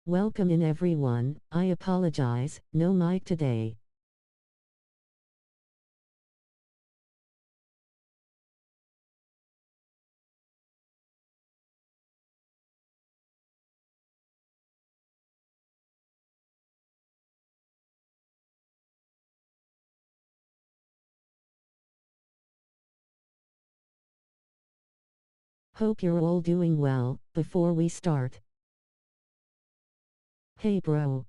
Welcome in everyone. I apologize, no mic today. Hope you're all doing well. Before we start, hey bro.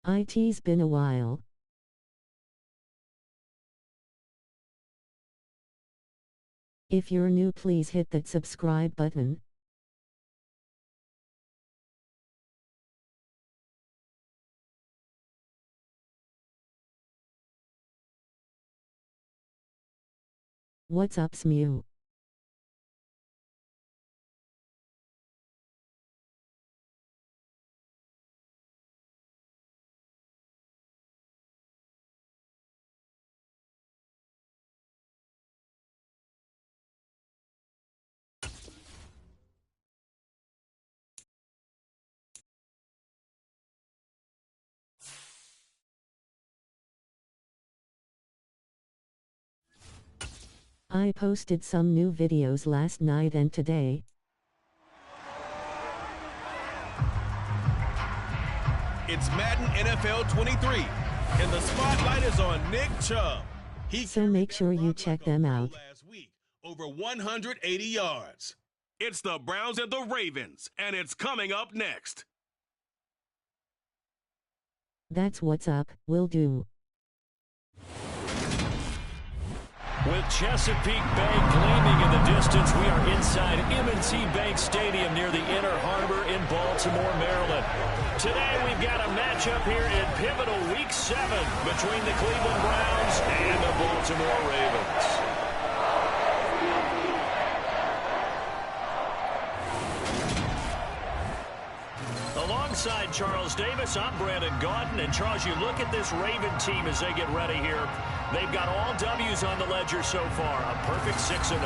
It's been a while. If you're new, please hit that subscribe button. What's up, Smew? I posted some new videos last night and today. It's Madden NFL 23, and the spotlight is on Nick Chubb. So make sure you check them out. Last week, over 180 yards. It's the Browns and the Ravens, and it's coming up next. That's what's up, will do. With Chesapeake Bay gleaming in the distance, we are inside M&T Bank Stadium near the Inner Harbor in Baltimore, Maryland. Today we've got a matchup here in pivotal Week 7 between the Cleveland Browns and the Baltimore Ravens. Alongside Charles Davis, I'm Brandon Gaudin. And Charles, you look at this Raven team as they get ready here. They've got all W's on the ledger so far, a perfect 6-0.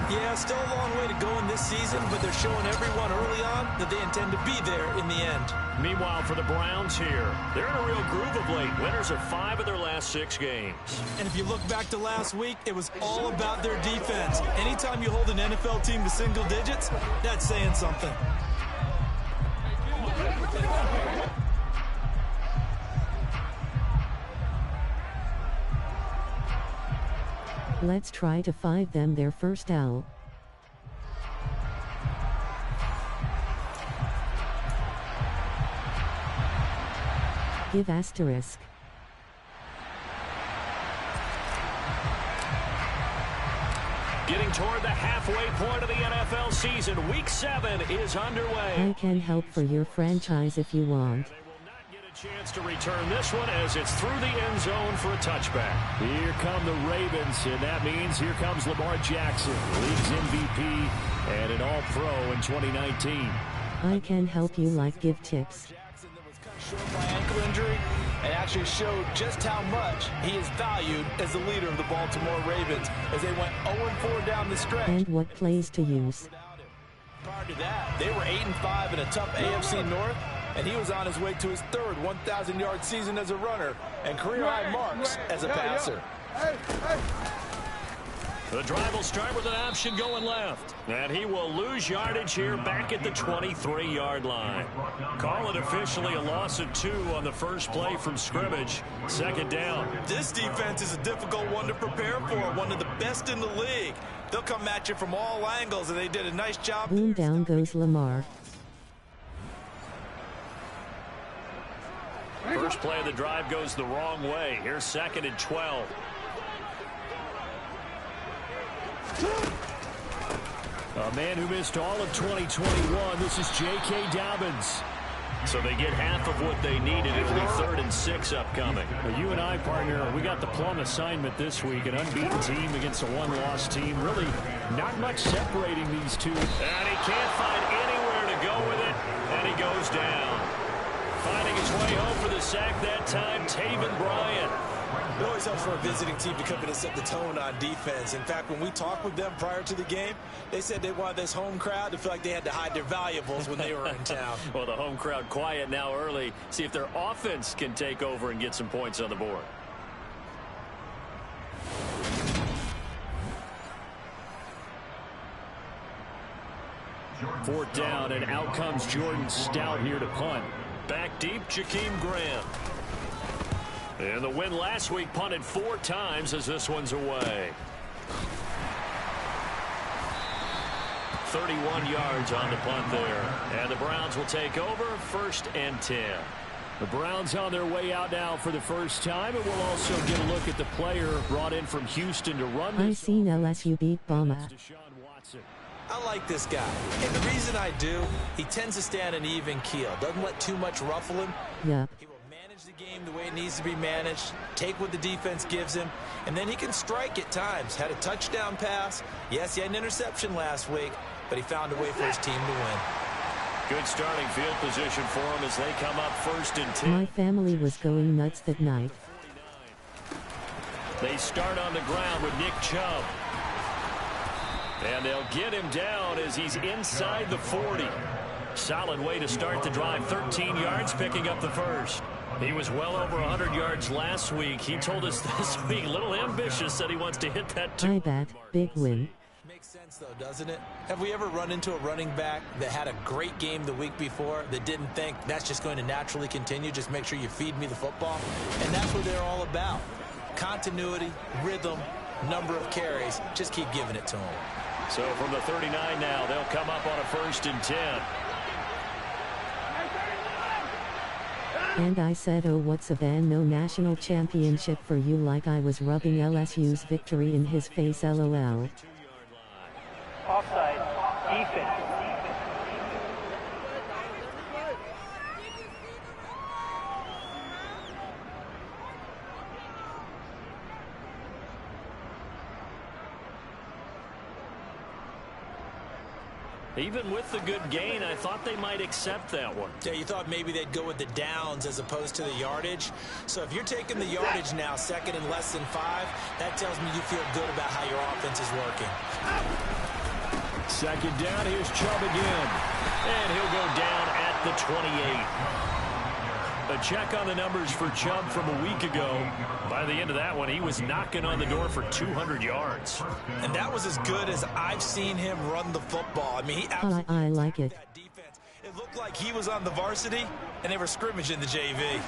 Yeah, still a long way to go in this season, but they're showing everyone early on that they intend to be there in the end. Meanwhile, for the Browns here, they're in a real groove of late. Winners of 5 of their last 6 games. And if you look back to last week, it was all about their defense. Anytime you hold an NFL team to single digits, that's saying something. Let's try to find them their first L. Give asterisk. Getting toward the halfway point of the NFL season, Week 7 is underway. I can help for your franchise if you want. They will not get a chance to return this one as it's through the end zone for a touchback. Here come the Ravens, and that means here comes Lamar Jackson, league's MVP and an All-Pro in 2019. I can help you, like give tips. Jackson that was cut short by ankle injury and actually showed just how much he is valued as the leader of the Baltimore Ravens as they went 0-4 down the stretch. And what plays to use. Prior to that, they were 8-5 in a tough AFC North, and he was on his way to his third 1,000-yard season as a runner and career-high marks as a passer. The drive will start with an option going left. And he will lose yardage here back at the 23-yard line. Call it officially a loss of 2 on the first play from scrimmage. Second down. This defense is a difficult one to prepare for, one of the best in the league. They'll come at you from all angles, and they did a nice job. Boom, down goes Lamar. First play of the drive goes the wrong way. Here's 2nd and 12. A man who missed all of 2021. This is J.K. Dobbins. So they get half of what they needed. It'll be 3rd and 6 upcoming. Well, you and I, partner, we got the plum assignment this week. An unbeaten team against a one-loss team. Really not much separating these two. And he can't find anywhere to go with it. And he goes down. Finding his way home for the sack that time, Taven Bryan. Boys, tough for a visiting team to come in and set the tone on defense. In fact, when we talked with them prior to the game, they said they wanted this home crowd to feel like they had to hide their valuables when they were in town. Well, the home crowd quiet now early. See if their offense can take over and get some points on the board. Fourth down, and out comes Jordan Stout here to punt. Back deep, Jakeem Graham. And the win last week punted 4 times as this one's away. 31 yards on the punt there. And the Browns will take over, 1st and 10. The Browns on their way out now for the first time, and we'll also get a look at the player brought in from Houston to run this. I seen LSU beat Bama. I like this guy, and the reason I do, he tends to stay on an even keel. Doesn't let too much ruffle him. Yup. He will manage the game the way it needs to be managed, take what the defense gives him, and then he can strike at times. Had a touchdown pass. Yes, he had an interception last week, but he found a way for his team to win. Good starting field position for him as they come up 1st and 10. My family was going nuts that night. They start on the ground with Nick Chubb. And they'll get him down as he's inside the 40. Solid way to start the drive. 13 yards, picking up the first. He was well over 100 yards last week. He told us this week, a little ambitious, that he wants to hit that 2. I bet. Big win. Makes sense, though, doesn't it? Have we ever run into a running back that had a great game the week before that didn't think that's just going to naturally continue? Just make sure you feed me the football. And that's what they're all about. Continuity, rhythm, number of carries. Just keep giving it to them. So from the 39 now, they'll come up on a 1st and 10. And I said, oh, what's a ban? No national championship for you, like I was rubbing LSU's victory in his face, LOL. Offside. Defense. Even with the good gain, I thought they might accept that one. Yeah, you thought maybe they'd go with the downs as opposed to the yardage. So if you're taking the yardage now, 2nd and less than 5, that tells me you feel good about how your offense is working. 2nd down, here's Chubb again. And he'll go down at the 28. A check on the numbers for Chubb from a week ago. By the end of that one, he was knocking on the door for 200 yards. And that was as good as I've seen him run the football. I mean, he absolutely I like it. that defense. It looked like he was on the varsity, and they were scrimmaging the JV.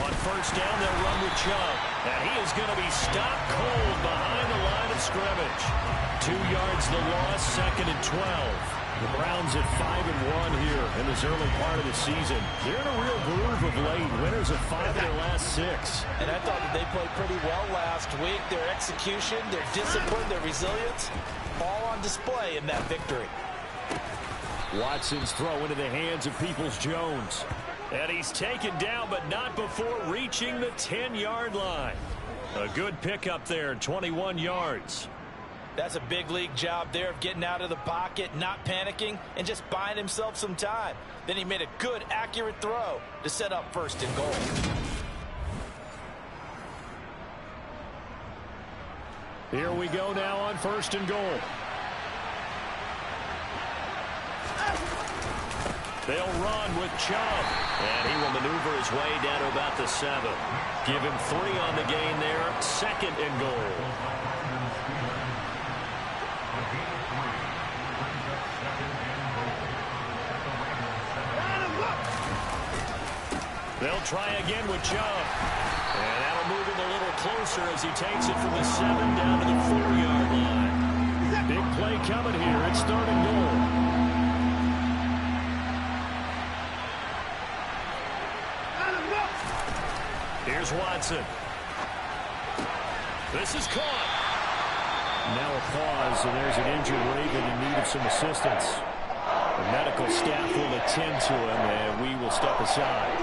On 1st down, they'll run with Chubb. And he is going to be stopped cold behind the line of scrimmage. 2 yards the loss, 2nd and 12. The Browns at 5-1 here in this early part of the season. They're in a real groove of late. Winners of 5 of their last 6. And I thought that they played pretty well last week. Their execution, their discipline, their resilience, all on display in that victory. Watson's throw into the hands of Peoples-Jones. And he's taken down, but not before reaching the 10-yard line. A good pickup there, 21 yards. That's a big league job there of getting out of the pocket, not panicking, and just buying himself some time. Then he made a good, accurate throw to set up 1st and goal. Here we go now on 1st and goal. They'll run with Chubb. And he will maneuver his way down to about the 7. Give him 3 on the gain there. 2nd and goal. They'll try again with Chubb. And that'll move him a little closer as he takes it from the 7 down to the 4-yard line. Big play coming here. It's 3rd and goal. Here's Watson. This is caught. Now a pause, and there's an injured Raven in need of some assistance. The medical staff will attend to him, and we will step aside.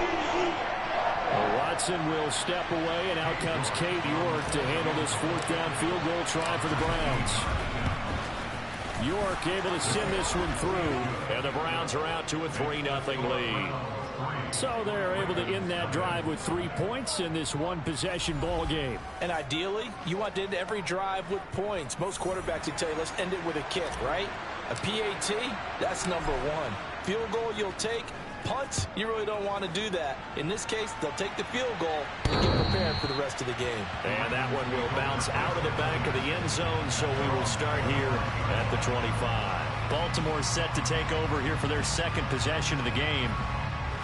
Watson will step away, and out comes Cade York to handle this 4th down field goal try for the Browns. York able to send this one through, and the Browns are out to a 3-0 lead. So they're able to end that drive with 3 points in this one-possession ball game. And ideally, you want to end every drive with points. Most quarterbacks would tell you, let's end it with a kick, right? A PAT, that's number one. Field goal you'll take. Punts, you really don't want to do that. In this case, they'll take the field goal and get prepared for the rest of the game. And that one will bounce out of the back of the end zone, so we will start here at the 25. Baltimore set to take over here for their second possession of the game.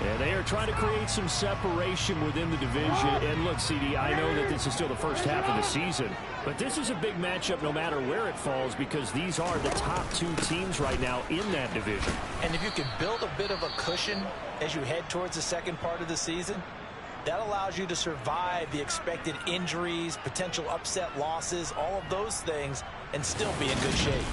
And they are trying to create some separation within the division. And look, CD, I know that this is still the first half of the season, but this is a big matchup no matter where it falls, because these are the top two teams right now in that division. And if you can build a bit of a cushion as you head towards the second part of the season, that allows you to survive the expected injuries, potential upset losses, all of those things, and still be in good shape.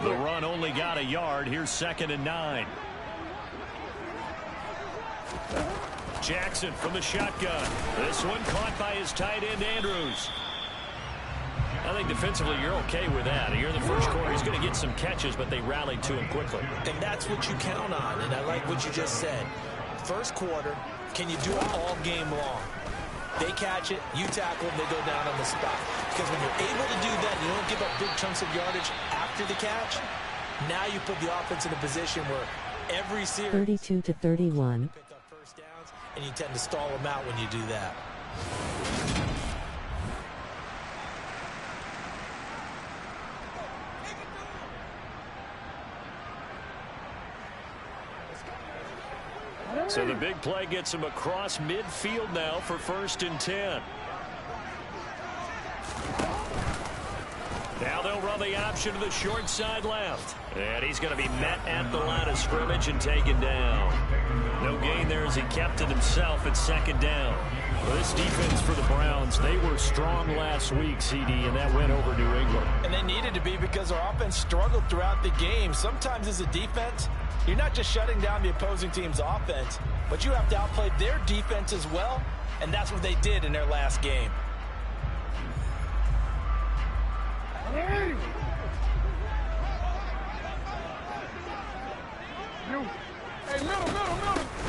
The run only got a yard. Here's 2nd and 9. Jackson from the shotgun. This one caught by his tight end, Andrews. I think defensively you're okay with that. Here in the first quarter, he's going to get some catches, but they rallied to him quickly. And that's what you count on, and I like what you just said. First quarter, can you do it all game long? They catch it, you tackle them, they go down on the spot. Because when you're able to do that, you don't give up big chunks of yardage after the catch. Now you put the offense in a position where every series 32-31. pick up first downs, and you tend to stall them out when you do that. So the big play gets him across midfield now for 1st and 10. Now they'll run the option to the short side left. And he's going to be met at the line of scrimmage and taken down. No gain there as he kept it himself at 2nd down. Well, this defense for the Browns, they were strong last week, CD, and that went over New England. And they needed to be because our offense struggled throughout the game. Sometimes as a defense, you're not just shutting down the opposing team's offense, but you have to outplay their defense as well, and that's what they did in their last game.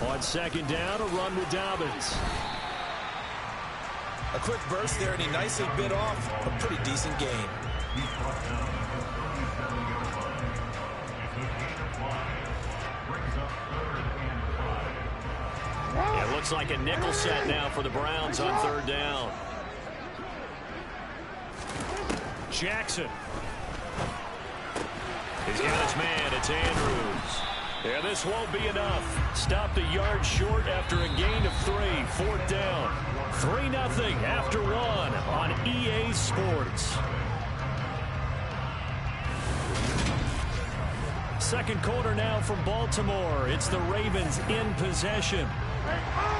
On 2nd down, a run with Dobbins. A quick burst there, and he nicely bit off a pretty decent gain. It looks like a nickel set now for the Browns on 3rd down. Jackson. He's got his man. It's Andrews. And this won't be enough. Stopped a yard short after a gain of 3. 4th down. 3-0 after 1 on EA Sports. Second quarter now from Baltimore. It's the Ravens in possession,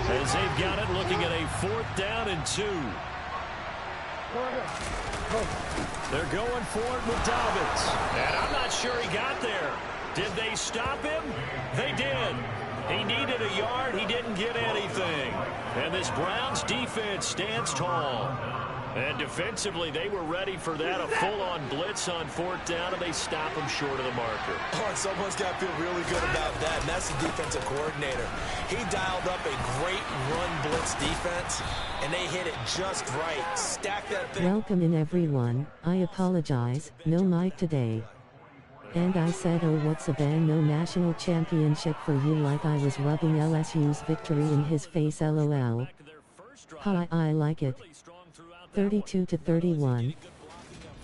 as they've got it looking at a 4th down and 2. They're going for it with Dobbins. And I'm not sure he got there. Did they stop him? They did. He needed a yard. He didn't get anything. And this Browns defense stands tall. And defensively, they were ready for that, a full-on blitz on 4th down, and they stop him short of the marker. Oh, and someone's got to feel really good about that, and that's the defensive coordinator. He dialed up a great run blitz defense, and they hit it just right. Stack that thing. Welcome in everyone. I apologize, no mic today. And I said, oh, what's a ban? No national championship for you, like I was rubbing LSU's victory in his face, lol. Hi, I like it. 32-31.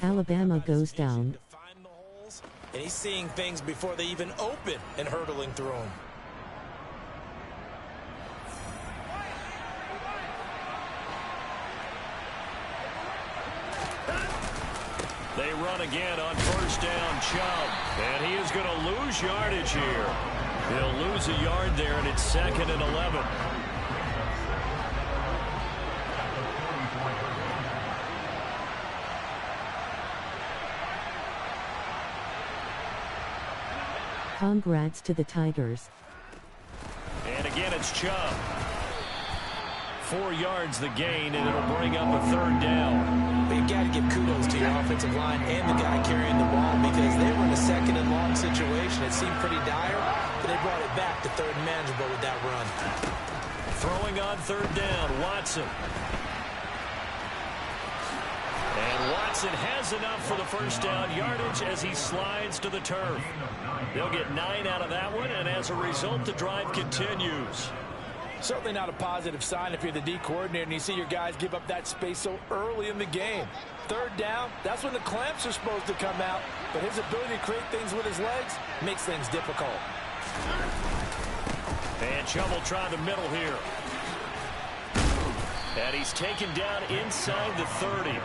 Alabama goes down. And he's seeing things before they even open and hurtling through them. They run again on 1st down, Chubb. And he is going to lose yardage here. He'll lose a yard there, and it's 2nd and 11. Congrats to the Tigers. And again, it's Chubb. 4 yards the gain, and it'll bring up a 3rd down. But you got to give kudos to your offensive line and the guy carrying the ball because they were in a 2nd and long situation. It seemed pretty dire, but they brought it back to 3rd and manageable with that run. Throwing on 3rd down, Watson. And Watson has enough for the 1st down yardage as he slides to the turf. They'll get 9 out of that one, and as a result, the drive continues. Certainly not a positive sign if you're the D coordinator and you see your guys give up that space so early in the game. 3rd down, that's when the clamps are supposed to come out, but his ability to create things with his legs makes things difficult. And Chubb will try the middle here. And he's taken down inside the 30.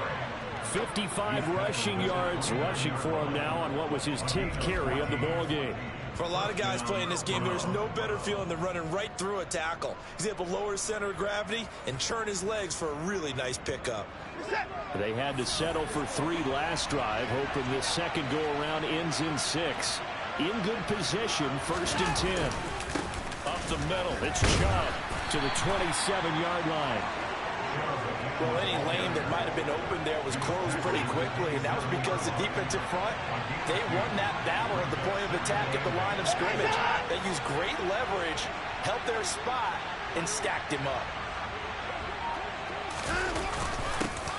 55 rushing yards rushing for him now on what was his 10th carry of the ball game. For a lot of guys playing this game, there's no better feeling than running right through a tackle. He's able to lower his center of gravity and churn his legs for a really nice pickup. They had to settle for 3 last drive, hoping this second go-around ends in 6. In good position, 1st and 10. Up the middle, it's Chubb to the 27-yard line. Well, any lane that might have been open there was closed pretty quickly, and that was because the defensive front, they won that battle at the point of attack at the line of scrimmage. They used great leverage, held their spot, and stacked him up.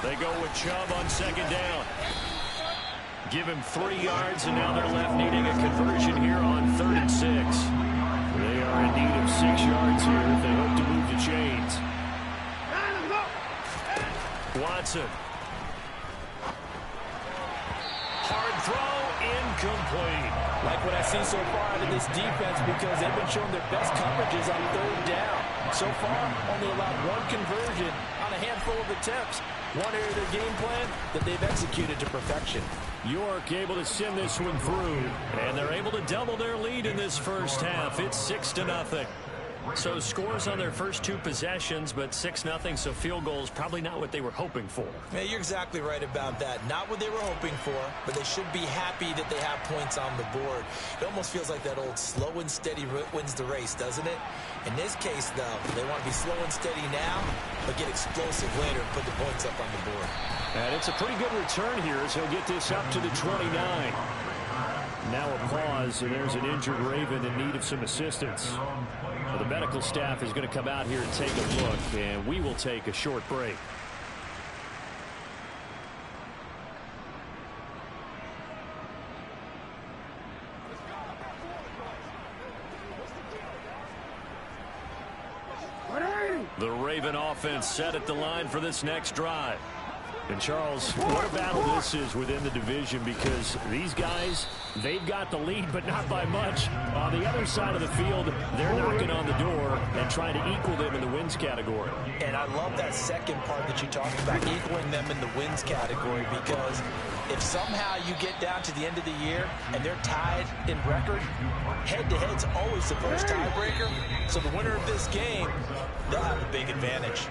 They go with Chubb on 2nd down. Give him 3 yards, and now they're left needing a conversion here on 3rd and 6. They are in need of 6 yards here if they hope to move the chains. Watson. Hard throw, incomplete. Like what I see so far out of this defense because they've been showing their best coverages on 3rd down. So far, only allowed 1 conversion on a handful of attempts. One area of their game plan that they've executed to perfection. York able to send this one through, and they're able to double their lead in this 1st half. It's 6-0. So scores on their first 2 possessions, but 6-0, so field goals probably not what they were hoping for. Yeah, you're exactly right about that. Not what they were hoping for, but they should be happy that they have points on the board. It almost feels like that old slow and steady wins the race, doesn't it? In this case, though, they want to be slow and steady now, but get explosive later and put the points up on the board. And it's a pretty good return here as he'll get this up to the 29. Now a pause, and there's an injured Raven in need of some assistance. Well, the medical staff is going to come out here and take a look, and we will take a short break. The Raven offense set at the line for this next drive. And Charles, what a battle this is within the division because these guys, they've got the lead, but not by much. On the other side of the field, they're knocking on the door and trying to equal them in the wins category. And I love that second part that you talked about, equaling them in the wins category, because if somehow you get down to the end of the year and they're tied in record, head-to-head's always the first tiebreaker. So the winner of this game, they'll have a big advantage.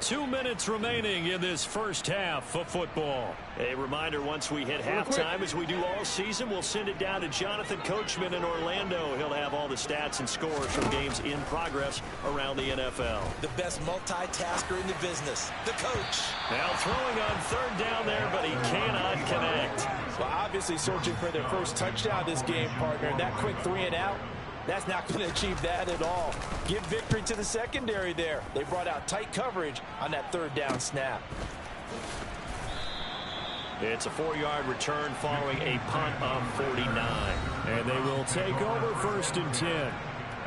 2 minutes remaining in this first half of football. A reminder, once we hit halftime, as we do all season, we'll send it down to Jonathan Coachman in Orlando. He'll have all the stats and scores from games in progress around the NFL. The best multitasker in the business, the coach. Now throwing on 3rd down there, but he cannot connect. Well, obviously searching for their first touchdown this game, partner. That quick 3 and out, that's not going to achieve that at all. Give victory to the secondary there. They brought out tight coverage on that 3rd down snap. It's a 4-yard return following a punt of 49. And they will take over 1st and 10.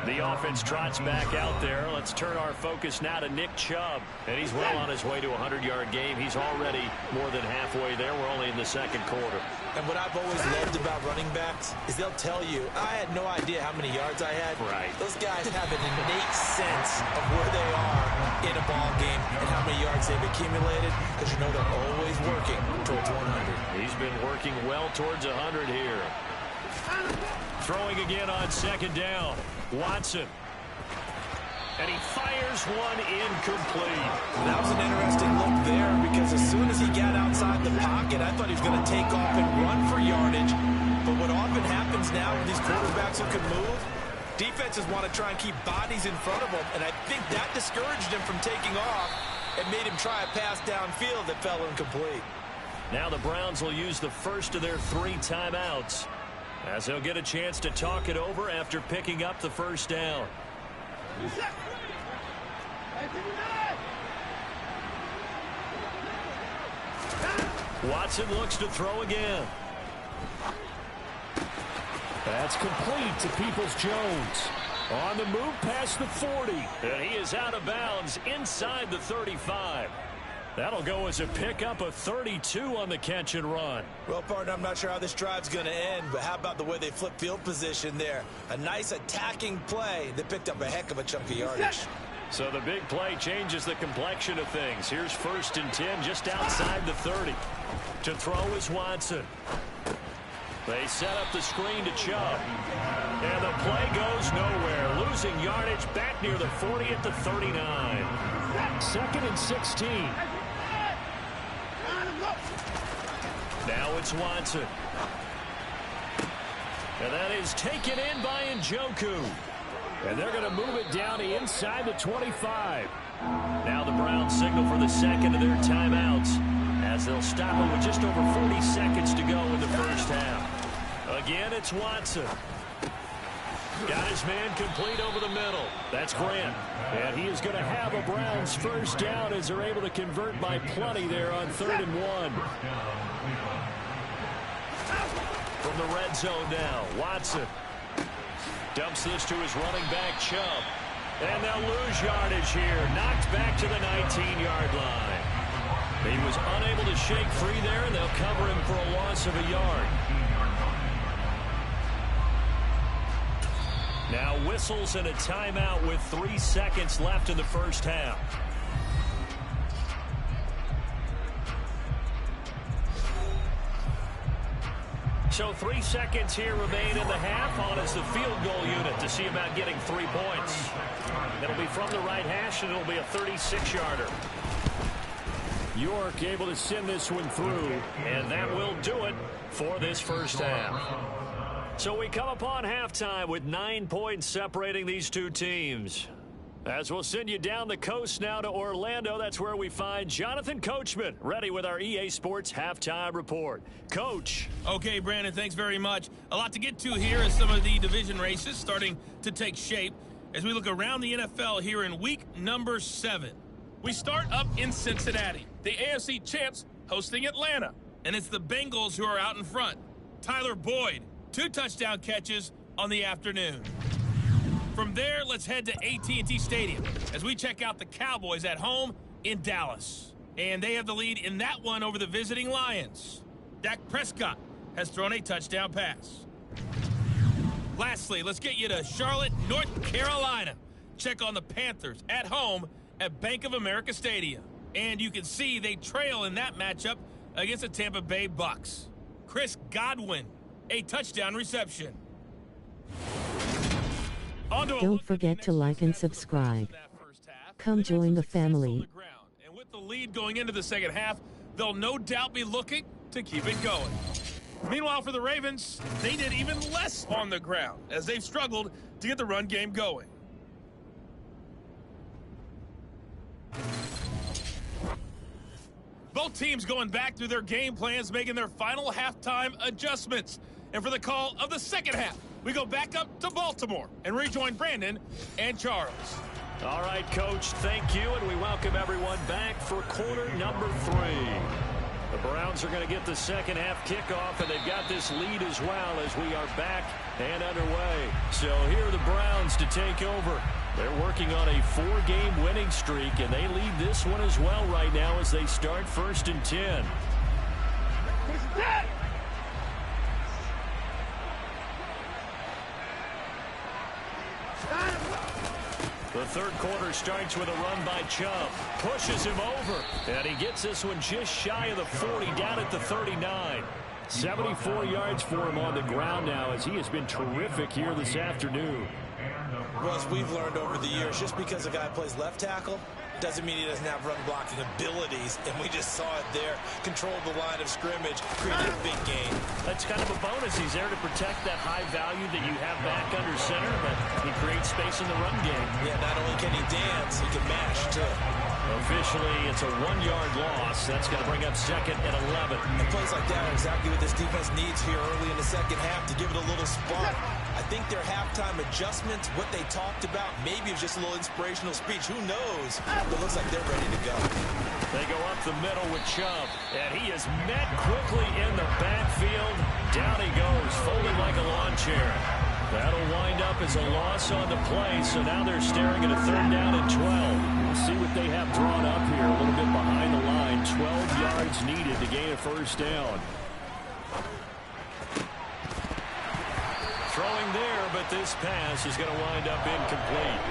The offense trots back out there. Let's turn our focus now to Nick Chubb. And he's well on his way to a 100-yard game. He's already more than halfway there. We're only in the 2nd quarter. And what I've always loved about running backs is they'll tell you, I had no idea how many yards I had. Right. Those guys have an innate sense of where they are in a ball game and how many yards they've accumulated, because you know they're always working towards 100. He's been working well towards 100 here. Throwing again on 2nd down. Watson. And he fires one incomplete. That was an interesting look there, because as soon as he got outside the pocket, I thought he was going to take off and run for yardage. But what often happens now with these quarterbacks who can move, defenses want to try and keep bodies in front of them, and I think that discouraged him from taking off and made him try a pass downfield that fell incomplete. Now the Browns will use the first of their 3 timeouts, as they'll get a chance to talk it over after picking up the first down. Watson looks to throw again. That's complete to Peoples-Jones. On the move past the 40. And he is out of bounds inside the 35. That'll go as a pickup of 32 on the catch and run. Well, partner, I'm not sure how this drive's going to end, but how about the way they flip field position there? A nice attacking play that picked up a heck of a chunk of yardage. So the big play changes the complexion of things. Here's 1st and 10 just outside the 30. To throw is Watson. They set up the screen to Chubb. And the play goes nowhere. Losing yardage back near the 40 at the 39. 2nd and 16. Now it's Watson. And that is taken in by Njoku. And they're going to move it down to inside the 25. Now the Browns signal for the second of their timeouts, as they'll stop it with just over 40 seconds to go in the first half. Again, it's Watson. Got his man complete over the middle. That's Grant. And he is going to have a Browns first down as they're able to convert by plenty there on 3rd and 1. From the red zone now, Watson dumps this to his running back, Chubb. And they'll lose yardage here. Knocked back to the 19-yard line. He was unable to shake free there, and they'll cover him for a loss of a yard. Now whistles and a timeout with 3 seconds left in the first half. So 3 seconds here remain in the half. On is the field goal unit to see about getting 3 points. It'll be from the right hash, and it'll be a 36-yarder. York able to send this one through. And that will do it for this first half. So we come upon halftime with 9 points separating these two teams. As we'll send you down the coast now to Orlando, that's where we find Jonathan Coachman, ready with our EA Sports Halftime Report. Coach. Okay, Brandon, thanks very much. A lot to get to here as some of the division races starting to take shape as we look around the NFL here in week number 7. We start up in Cincinnati. The AFC champs hosting Atlanta. And it's the Bengals who are out in front. Tyler Boyd, 2 touchdown catches on the afternoon. From there, let's head to AT&T Stadium as we check out the Cowboys at home in Dallas. And they have the lead in that one over the visiting Lions. Dak Prescott has thrown a touchdown pass. Lastly, let's get you to Charlotte, North Carolina. Check on the Panthers at home at Bank of America Stadium. And you can see they trail in that matchup against the Tampa Bay Bucks. Chris Godwin, a touchdown reception. Don't forget to like and subscribe. Come join the family. And with the lead going into the second half, they'll no doubt be looking to keep it going. Meanwhile, for the Ravens, they did even less on the ground as they've struggled to get the run game going. Both teams going back through their game plans, making their final halftime adjustments. And for the call of the second half, we go back up to Baltimore and rejoin Brandon and Charles. All right, Coach, thank you, and we welcome everyone back for quarter number 3. The Browns are going to get the second half kickoff, and they've got this lead as well as we are back and underway. So here are the Browns to take over. They're working on a 4-game winning streak, and they lead this one as well right now as they start 1st and 10. The third quarter starts with a run by Chubb. Pushes him over. And he gets this one just shy of the 40, down at the 39. 74 yards for him on the ground now as he has been terrific here this afternoon. Well, as we've learned over the years, just because a guy plays left tackle, doesn't mean he doesn't have run blocking abilities, and we just saw it there. Controlled the line of scrimmage, created a big gain. That's kind of a bonus. He's there to protect that high value that you have back under center, but he creates space in the run game. Yeah, not only can he dance, he can mash, too. Officially, it's a 1-yard loss. That's going to bring up 2nd and 11. And plays like that are exactly what this defense needs here early in the second half to give it a little spark. I think their halftime adjustments, what they talked about, maybe it was just a little inspirational speech. Who knows? But it looks like they're ready to go. They go up the middle with Chubb, and he is met quickly in the backfield. Down he goes, folded like a lawn chair. That'll wind up as a loss on the play, so now they're staring at a 3rd down and 12. We'll see what they have drawn up here, a little bit behind the line. 12 yards needed to gain a 1st down. Throwing there, but this pass is going to wind up incomplete.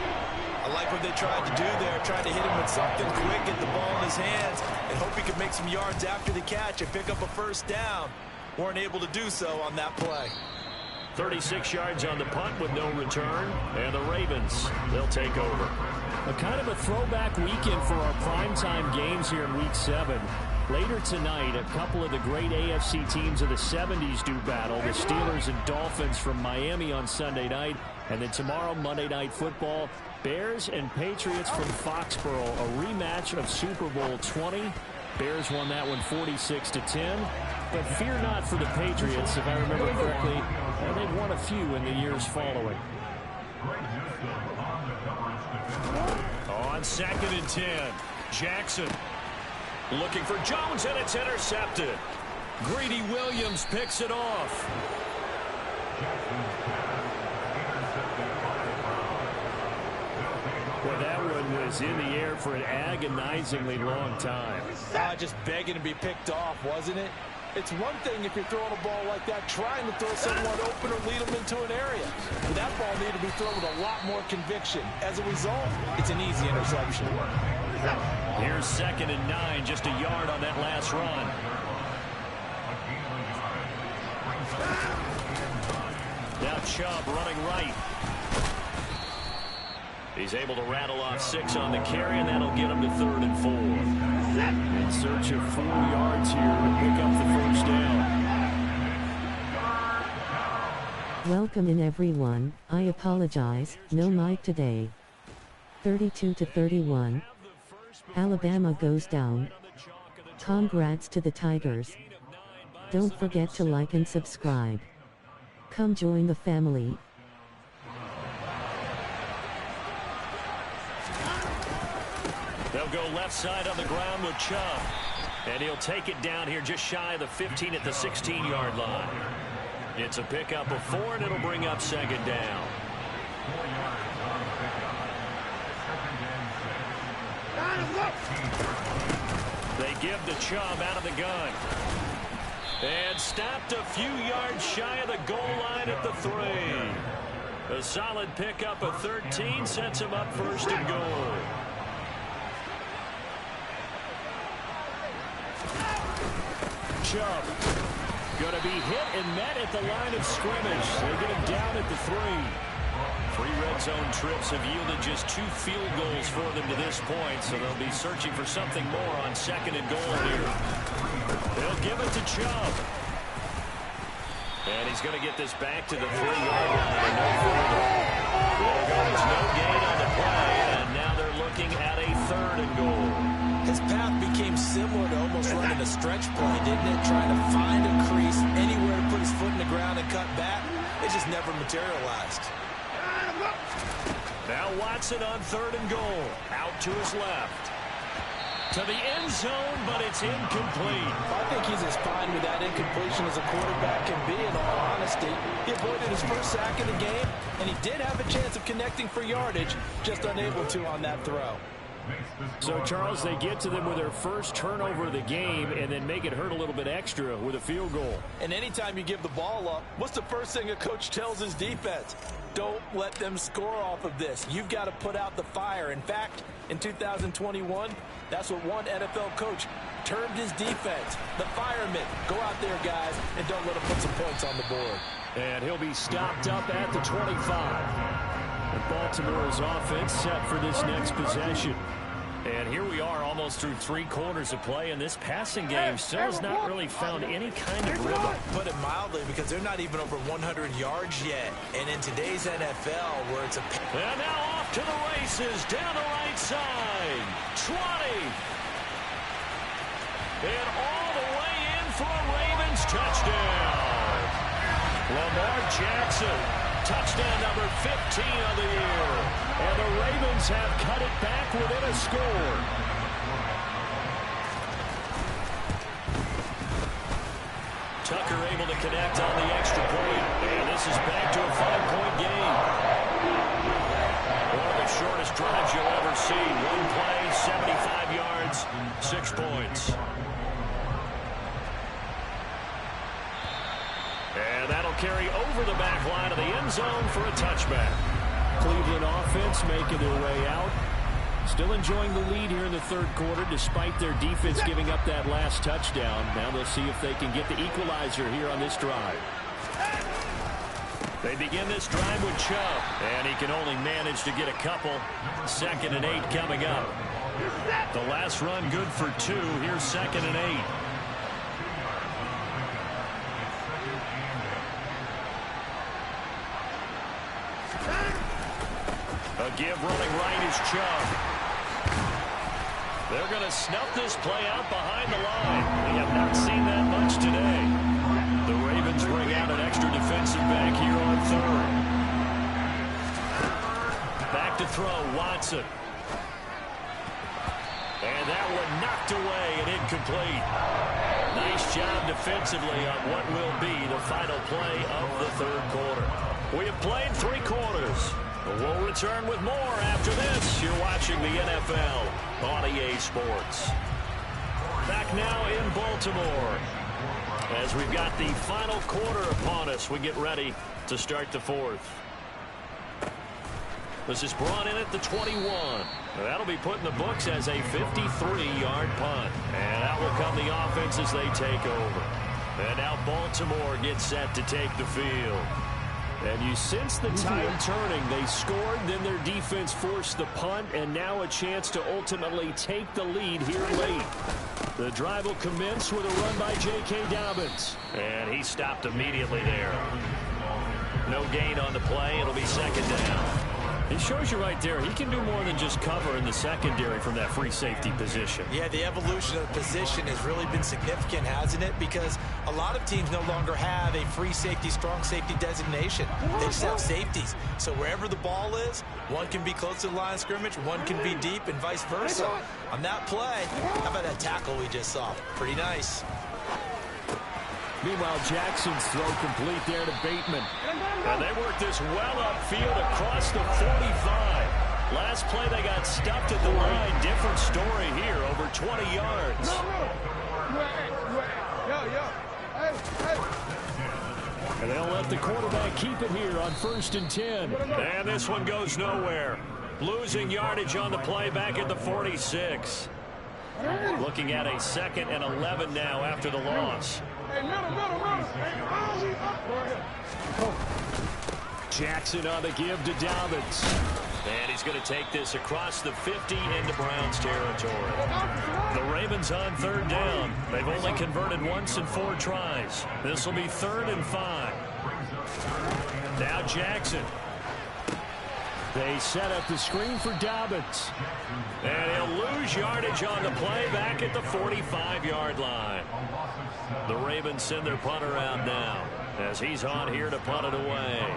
I like what they tried to do there, tried to hit him with something quick, get the ball in his hands, and hope he could make some yards after the catch and pick up a 1st down. Weren't able to do so on that play. 36 yards on the punt with no return, and the Ravens, they'll take over. A kind of a throwback weekend for our primetime games here in Week 7. Later tonight, a couple of the great AFC teams of the 70s do battle. The Steelers and Dolphins from Miami on Sunday night. And then tomorrow, Monday Night Football, Bears and Patriots from Foxborough. A rematch of Super Bowl 20. Bears won that one 46-10. But fear not for the Patriots, if I remember correctly. They've won a few in the years following. On 2nd and 10, Jackson looking for Jones, and it's intercepted. Greedy Williams picks it off. Well, that one was in the air for an agonizingly long time. Just begging to be picked off, wasn't it? It's one thing if you're throwing a ball like that, trying to throw someone open or lead them into an area. But that ball needed to be thrown with a lot more conviction. As a result, it's an easy interception. Here's 2nd and 9, just a yard on that last run. Now Chubb running right. He's able to rattle off 6 on the carry, and that'll get him to 3rd and 4. In search of 4 yards here to pick up the 1st down. Welcome in everyone. I apologize, no mic today. 32-31. Alabama goes down. Congrats to the Tigers. Don't forget to like and subscribe. Come join the family. They'll go left side on the ground with Chubb. And he'll take it down here just shy of the 15 at the 16-yard line. It's a pickup of 4, and it'll bring up 2nd down. They give the Chubb out of the gun. And stopped a few yards shy of the goal line at the 3. A solid pickup of 13 sets him up 1st and goal. Chubb going to be hit and met at the line of scrimmage. They get him down at the 3. 3 red zone trips have yielded just 2 field goals for them to this point, so they'll be searching for something more on 2nd and goal here. They'll give it to Chubb. And he's going to get this back to the 3-yard line and no further. There goes no gain on the play, and now they're looking at a 3rd and goal. His path became similar to almost running a stretch play, didn't it? Trying to find a crease, anywhere to put his foot in the ground and cut back. It just never materialized. Now Watson on 3rd and goal. Out to his left. To the end zone, but it's incomplete. I think he's as fine with that incompletion as a quarterback can be, in all honesty. He avoided his first sack of the game, and he did have a chance of connecting for yardage, just unable to on that throw. So, Charles, they get to them with their first turnover of the game and then make it hurt a little bit extra with a field goal. And anytime you give the ball up, what's the first thing a coach tells his defense? Don't let them score off of this. You've got to put out the fire. In fact, in 2021, that's what one NFL coach termed his defense. The firemen. Go out there, guys, and don't let them put some points on the board. And he'll be stopped up at the 25. And Baltimore's offense set for this next possession. And here we are almost through 3 quarters of play, and this passing game still has not really found any kind of rhythm. Put it mildly, because they're not even over 100 yards yet. And in today's NFL, where it's a... And now off to the races, down the right side. 20. And all the way in for a Ravens touchdown. Lamar Jackson, touchdown number 15 of the year. And the Ravens have cut it back within a score. Tucker able to connect on the extra point. And this is back to a 5-point game. One of the shortest drives you'll ever see. 1 play, 75 yards, 6 points. And that'll carry over the back line of the end zone for a touchback. Cleveland offense making their way out. Still enjoying the lead here in the 3rd quarter despite their defense giving up that last touchdown. Now they'll see if they can get the equalizer here on this drive. They begin this drive with Chubb, and he can only manage to get a couple. 2nd and 8 coming up. The last run good for 2. Here's 2nd and 8. A give running right is Chubb. They're going to snuff this play out behind the line. We have not seen that much today. The Ravens bring out an extra defensive back here on 3rd. Back to throw, Watson. And that one knocked away and incomplete. Nice job defensively on what will be the final play of the 3rd quarter. We have played 3 quarters. We'll return with more after this. You're watching the NFL on EA Sports. Back now in Baltimore. As we've got the final quarter upon us, we get ready to start the 4th. This is brought in at the 21. That'll be put in the books as a 53-yard punt. And out will come the offense as they take over. And now Baltimore gets set to take the field. And you sense the tide turning. They scored, then their defense forced the punt, and now a chance to ultimately take the lead here late. The drive will commence with a run by J.K. Dobbins. And he stopped immediately there. No gain on the play. It'll be 2nd down. It shows you right there, he can do more than just cover in the secondary from that free safety position. Yeah, the evolution of the position has really been significant, hasn't it? Because a lot of teams no longer have a free safety, strong safety designation. They just have safeties. So wherever the ball is, one can be close to the line of scrimmage, one can be deep, and vice versa. On that play, how about that tackle we just saw? Pretty nice. Meanwhile, Jackson's throw complete there to Bateman. And they work this well upfield across the 45. Last play they got stuffed at the line. Different story here, over 20 yards. And they'll let the quarterback keep it here on 1st and 10. And this one goes nowhere. Losing yardage on the play back at the 46. Looking at a 2nd and 11 now after the loss. Jackson on the give to Dobbins. And he's going to take this across the 50 into Browns territory. The Ravens on 3rd down. They've only converted once in 4 tries. This will be 3rd and 5. Now Jackson. They set up the screen for Dobbins. And he'll lose yardage on the play back at the 45-yard line. The Ravens send their punter out now as he's on here to punt it away.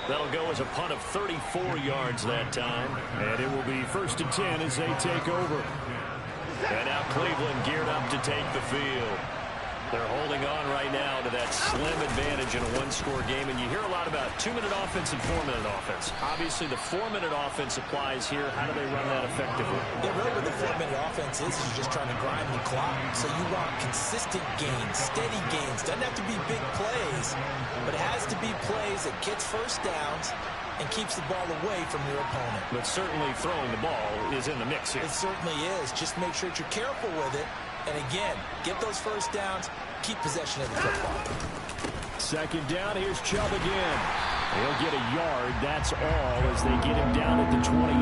That'll go as a punt of 34 yards that time. And it will be 1st and 10 as they take over. And now Cleveland geared up to take the field. They're holding on right now to that slim advantage in a 1-score game. And you hear a lot about 2-minute offense and 4-minute offense. Obviously, the 4-minute offense applies here. How do they run that effectively? Yeah, really what the 4-minute offense is you're just trying to grind the clock. So you want consistent gains, steady gains. Doesn't have to be big plays, but it has to be plays that gets first downs and keeps the ball away from your opponent. But certainly throwing the ball is in the mix here. It certainly is. Just make sure that you're careful with it. And again, get those first downs, keep possession of the football. Second down, here's Chubb again. He'll get a yard, that's all, as they get him down at the 28.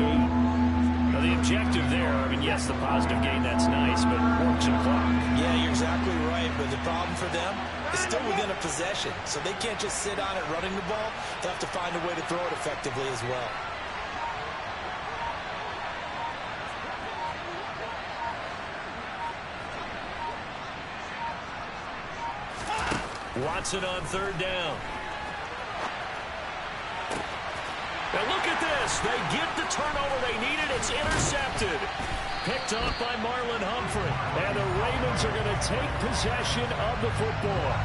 Now the objective there, I mean, yes, the positive gain, that's nice, but works some clock. Yeah, you're exactly right, but the problem for them is still within a possession, so they can't just sit on it running the ball. They'll have to find a way to throw it effectively as well. Watson on third down. Now look at this. They get the turnover they needed. It's intercepted. Picked off by Marlon Humphrey. And the Ravens are going to take possession of the football.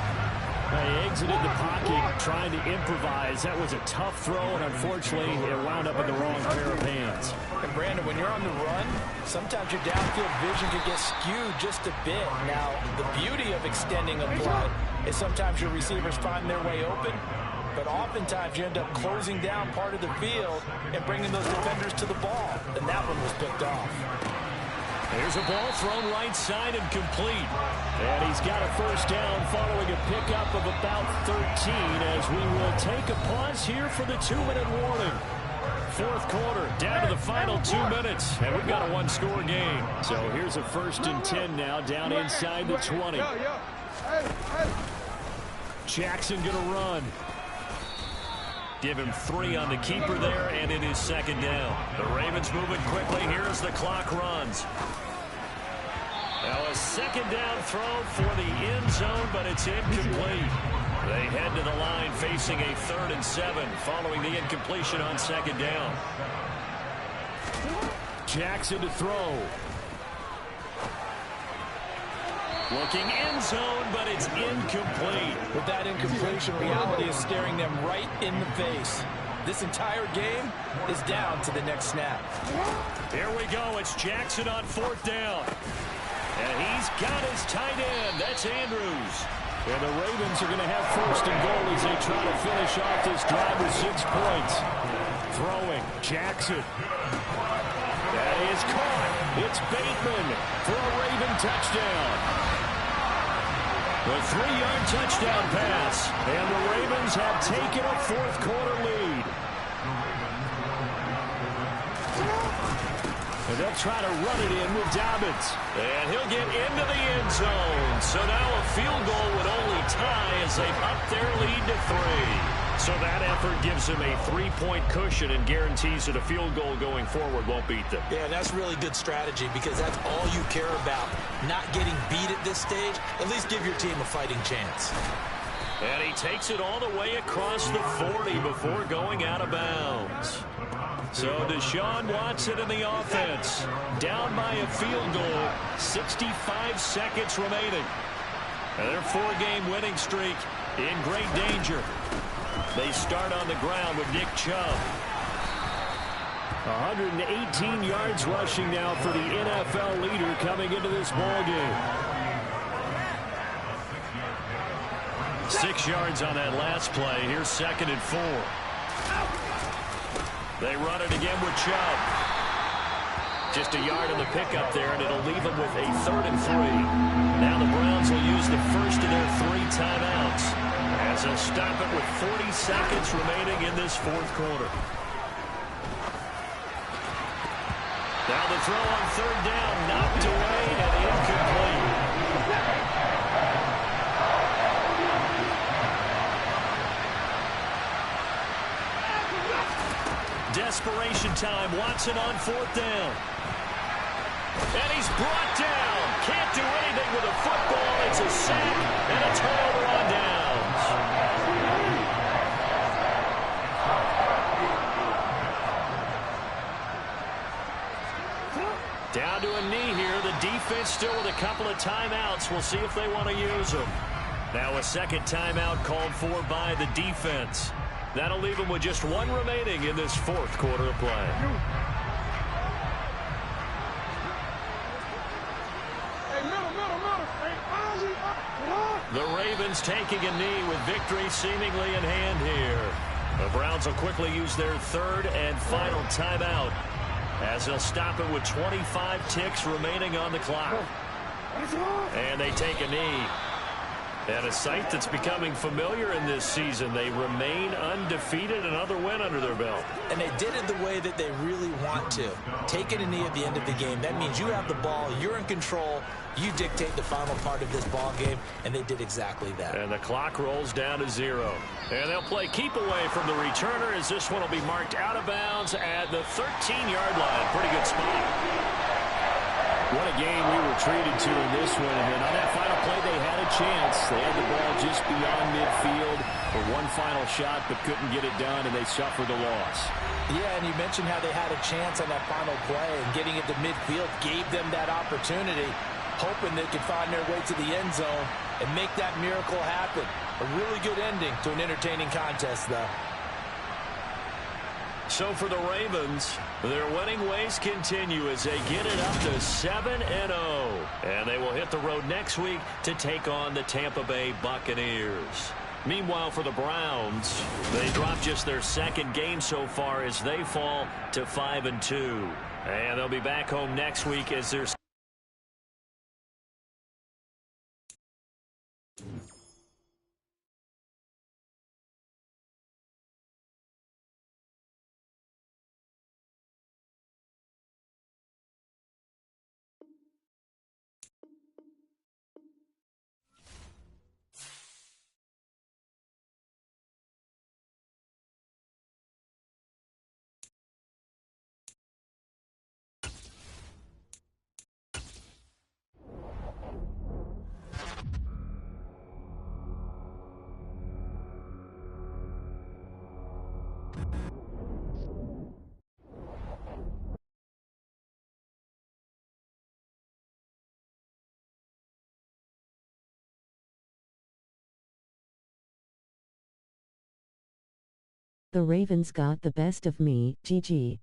They exited the pocket trying to improvise. That was a tough throw, and unfortunately, it wound up in the wrong pair of hands. And Brandon, when you're on the run, sometimes your downfield vision can get skewed just a bit. Now, the beauty of extending a play is sometimes your receivers find their way open, but oftentimes you end up closing down part of the field and bringing those defenders to the ball. And that one was picked off. Here's a ball thrown right side and complete. And he's got a first down following a pickup of about 13 as we will take a pause here for the 2-minute warning. Fourth quarter, down to the final 2 minutes, and we've got a one-score game. So here's a 1st and 10 now, down inside the 20. Jackson gonna run. Give him 3 on the keeper there, and it is second down. The Ravens moving quickly here as the clock runs. Now a second down throw for the end zone, but it's incomplete. They head to the line facing a 3rd and 7 following the incompletion on second down. Jackson to throw. Looking end zone, but it's incomplete. With that incompletion, reality is staring them right in the face. This entire game is down to the next snap. Here we go. It's Jackson on 4th down. And he's got his tight end. That's Andrews. And the Ravens are going to have 1st and goal as they try to finish off this drive with 6 points. Throwing, Jackson. That is caught. It's Bateman for a Raven touchdown. The 3-yard touchdown pass. And the Ravens have taken a 4th quarter lead. And they'll try to run it in with Dobbins. And he'll get into the end zone. So now a field goal would only tie as they've upped their lead to 3. So that effort gives them a 3-point cushion and guarantees that a field goal going forward won't beat them. Yeah, that's really good strategy because that's all you care about. Not getting beat at this stage. At least give your team a fighting chance. And he takes it all the way across the 40 before going out of bounds. So Deshaun Watson in the offense. Down by a field goal. 65 seconds remaining. And their 4-game winning streak in great danger. They start on the ground with Nick Chubb. 118 yards rushing now for the NFL leader coming into this ball game. 6 yards on that last play. Here's 2nd and 4. They run it again with Chubb. Just a yard on the pickup there, and it'll leave them with a 3rd and 3. Now the Browns will use the first of their 3 timeouts as they'll stop it with 40 seconds remaining in this 4th quarter. Now the throw on 3rd down, knocked away and incomplete. Desperation time. Watson on 4th down. And he's brought down. Can't do anything with a football. It's a sack and a turnover on downs. Down to a knee here. The defense still with a couple of timeouts. We'll see if they want to use them. Now a second timeout called for by the defense. That'll leave them with just 1 remaining in this 4th quarter of play. The Ravens taking a knee with victory seemingly in hand here. The Browns will quickly use their 3rd and final timeout as they'll stop it with 25 ticks remaining on the clock. And they take a knee. And a sight that's becoming familiar in this season. They remain undefeated, another win under their belt. And they did it the way that they really want to. Taking a knee at the end of the game. That means you have the ball, you're in control, you dictate the final part of this ball game, and they did exactly that. And the clock rolls down to 0. And they'll play keep away from the returner as this one will be marked out of bounds at the 13-yard line. Pretty good spot. What a game we were treated to in this one. And on that final play, they had a chance. They had the ball just beyond midfield for one final shot, but couldn't get it done, and they suffered the loss. Yeah, and you mentioned how they had a chance on that final play, and getting it to midfield gave them that opportunity, hoping they could find their way to the end zone and make that miracle happen. A really good ending to an entertaining contest, though. So for the Ravens, their winning ways continue as they get it up to 7-0. And they will hit the road next week to take on the Tampa Bay Buccaneers. Meanwhile, for the Browns, they dropped just their second game so far as they fall to 5-2. And they'll be back home next week as their The Ravens got the best of me, GG.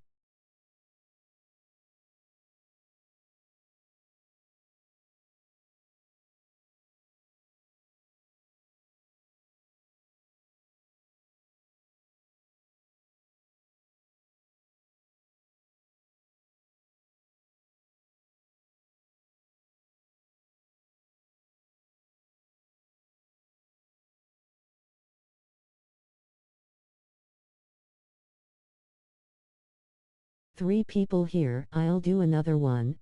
Three people here, I'll do another one.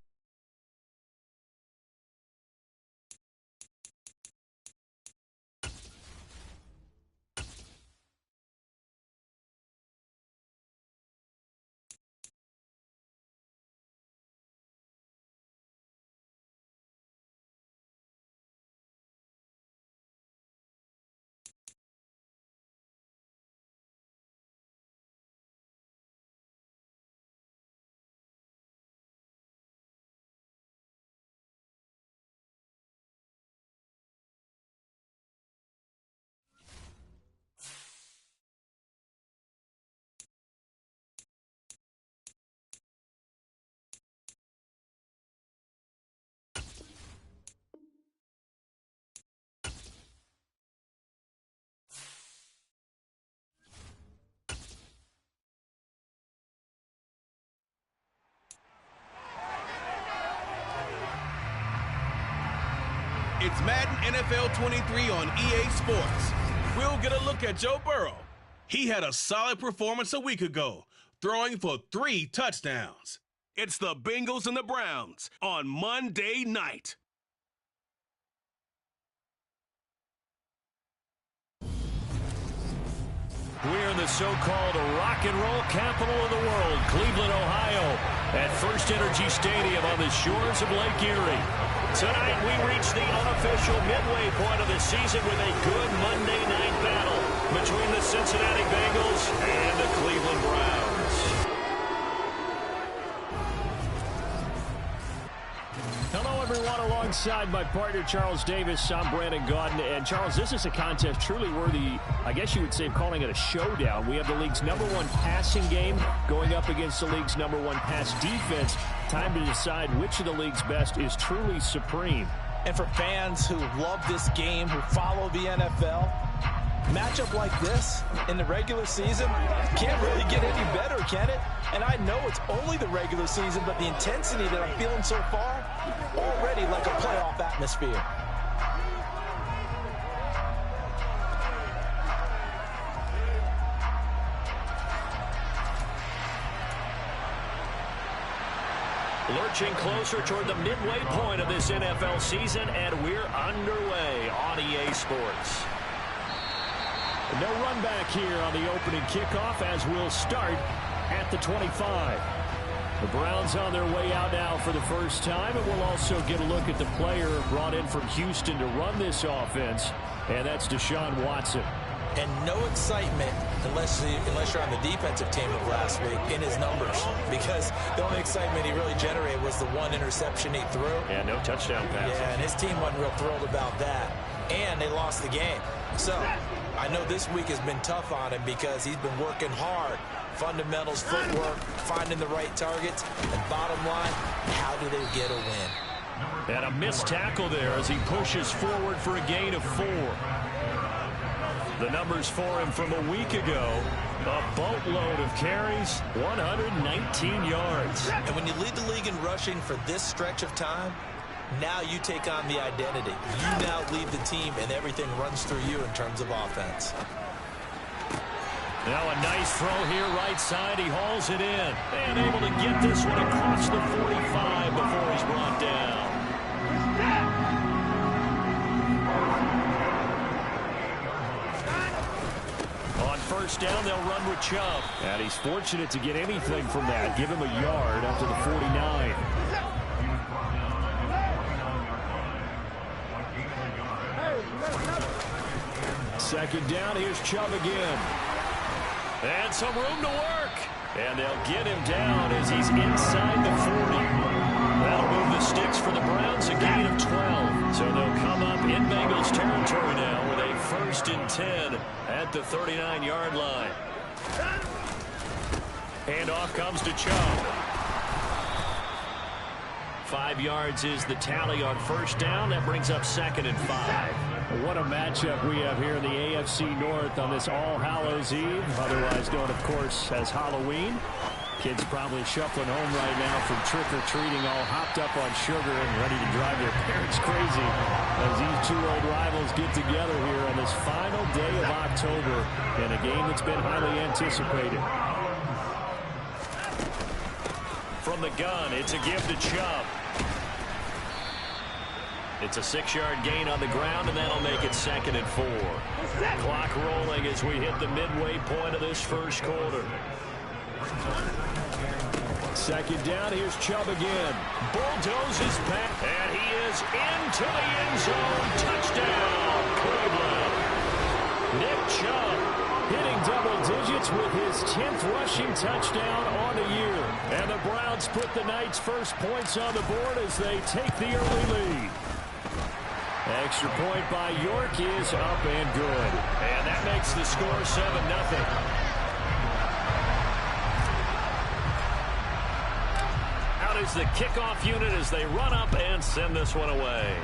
It's Madden NFL 23 on EA Sports. We'll get a look at Joe Burrow. He had a solid performance a week ago, throwing for 3 touchdowns. It's the Bengals and the Browns on Monday night. We're in the so-called rock and roll capital of the world, Cleveland, Ohio, at First Energy Stadium on the shores of Lake Erie. Tonight, we reach the unofficial midway point of the season with a good Monday night battle between the Cincinnati Bengals and the Cleveland Browns. Hello, everyone. Alongside my partner, Charles Davis, I'm Brandon Gaudin. And, Charles, this is a contest truly worthy, I guess you would say, of calling it a showdown. We have the league's #1 passing game going up against the league's #1 pass defense. Time to decide which of the league's best is truly supreme. And for fans who love this game, who follow the NFL, matchup like this in the regular season can't really get any better, can it? And I know it's only the regular season, but the intensity that I'm feeling so far, already like a playoff atmosphere. Lurching closer toward the midway point of this NFL season, and we're underway on EA Sports. No run back here on the opening kickoff as we'll start at the 25. The Browns on their way out now for the first time, and we'll also get a look at the player brought in from Houston to run this offense, and that's Deshaun Watson. And no excitement unless you're on the defensive team of last week in his numbers, because the only excitement he really generated was the one interception he threw. Yeah, no touchdown pass. Yeah, and his team wasn't real thrilled about that. And they lost the game. So I know this week has been tough on him because he's been working hard. Fundamentals, footwork, finding the right targets. And bottom line, how do they get a win? And a missed tackle there as he pushes forward for a gain of 4. The numbers for him from a week ago, a boatload of carries, 119 yards. And when you lead the league in rushing for this stretch of time, now you take on the identity. You now lead the team, and everything runs through you in terms of offense. Now a nice throw here, right side. He hauls it in. And able to get this one across the 45 before he's brought down. On first down, they'll run with Chubb. And he's fortunate to get anything from that. Give him a yard up to the 49. Second down, here's Chubb again. And some room to work. And they'll get him down as he's inside the 40. That'll move the sticks for the Browns, a gain of 12. So they'll come up in Bengals territory now with a 1st and 10 at the 39-yard line. Handoff comes to Chubb. 5 yards is the tally on first down. That brings up 2nd and 5. What a matchup we have here in the AFC North on this All Hallows Eve, otherwise known, of course, as Halloween. Kids probably shuffling home right now from trick-or-treating, all hopped up on sugar and ready to drive their parents crazy as these two old rivals get together here on this final day of October in a game that's been highly anticipated. From the gun, it's a give to Chubb. It's a 6-yard gain on the ground, and that'll make it 2nd and 4. Clock rolling as we hit the midway point of this first quarter. Second down, here's Chubb again. Bulldozes back, and he is into the end zone. Touchdown, Cleveland. Nick Chubb hitting double digits with his 10th rushing touchdown on the year. And the Browns put the Knights' first points on the board as they take the early lead. Extra point by York is up and good. And that makes the score 7-0. Out is the kickoff unit as they run up and send this one away.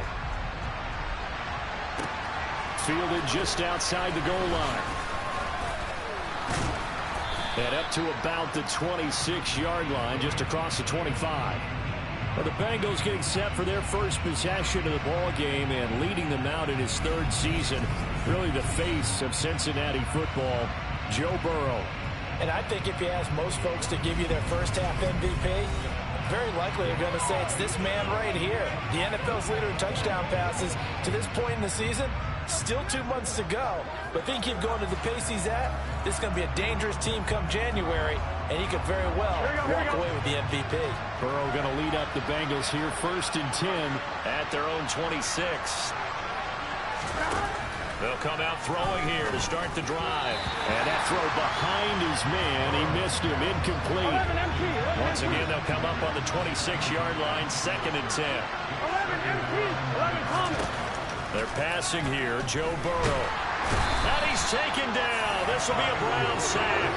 Fielded just outside the goal line. And up to about the 26-yard line, just across the 25. Well, the Bengals getting set for their first possession of the ball game and leading them out in his 3rd season. Really the face of Cincinnati football, Joe Burrow. And I think if you ask most folks to give you their first half MVP, very likely they're going to say it's this man right here. The NFL's leader in touchdown passes to this point in the season. Still 2 months to go. But if he keeps going to the pace he's at, this is going to be a dangerous team come January, and he could very well walk away with the MVP. Burrow going to lead up the Bengals here, 1st and 10 at their own 26. They'll come out throwing here to start the drive. And that throw behind his man. He missed him, incomplete. Once again, they'll come up on the 26-yard line, 2nd and 10. 11 They're passing here, Joe Burrow. And he's taken down. This will be a Brown sack.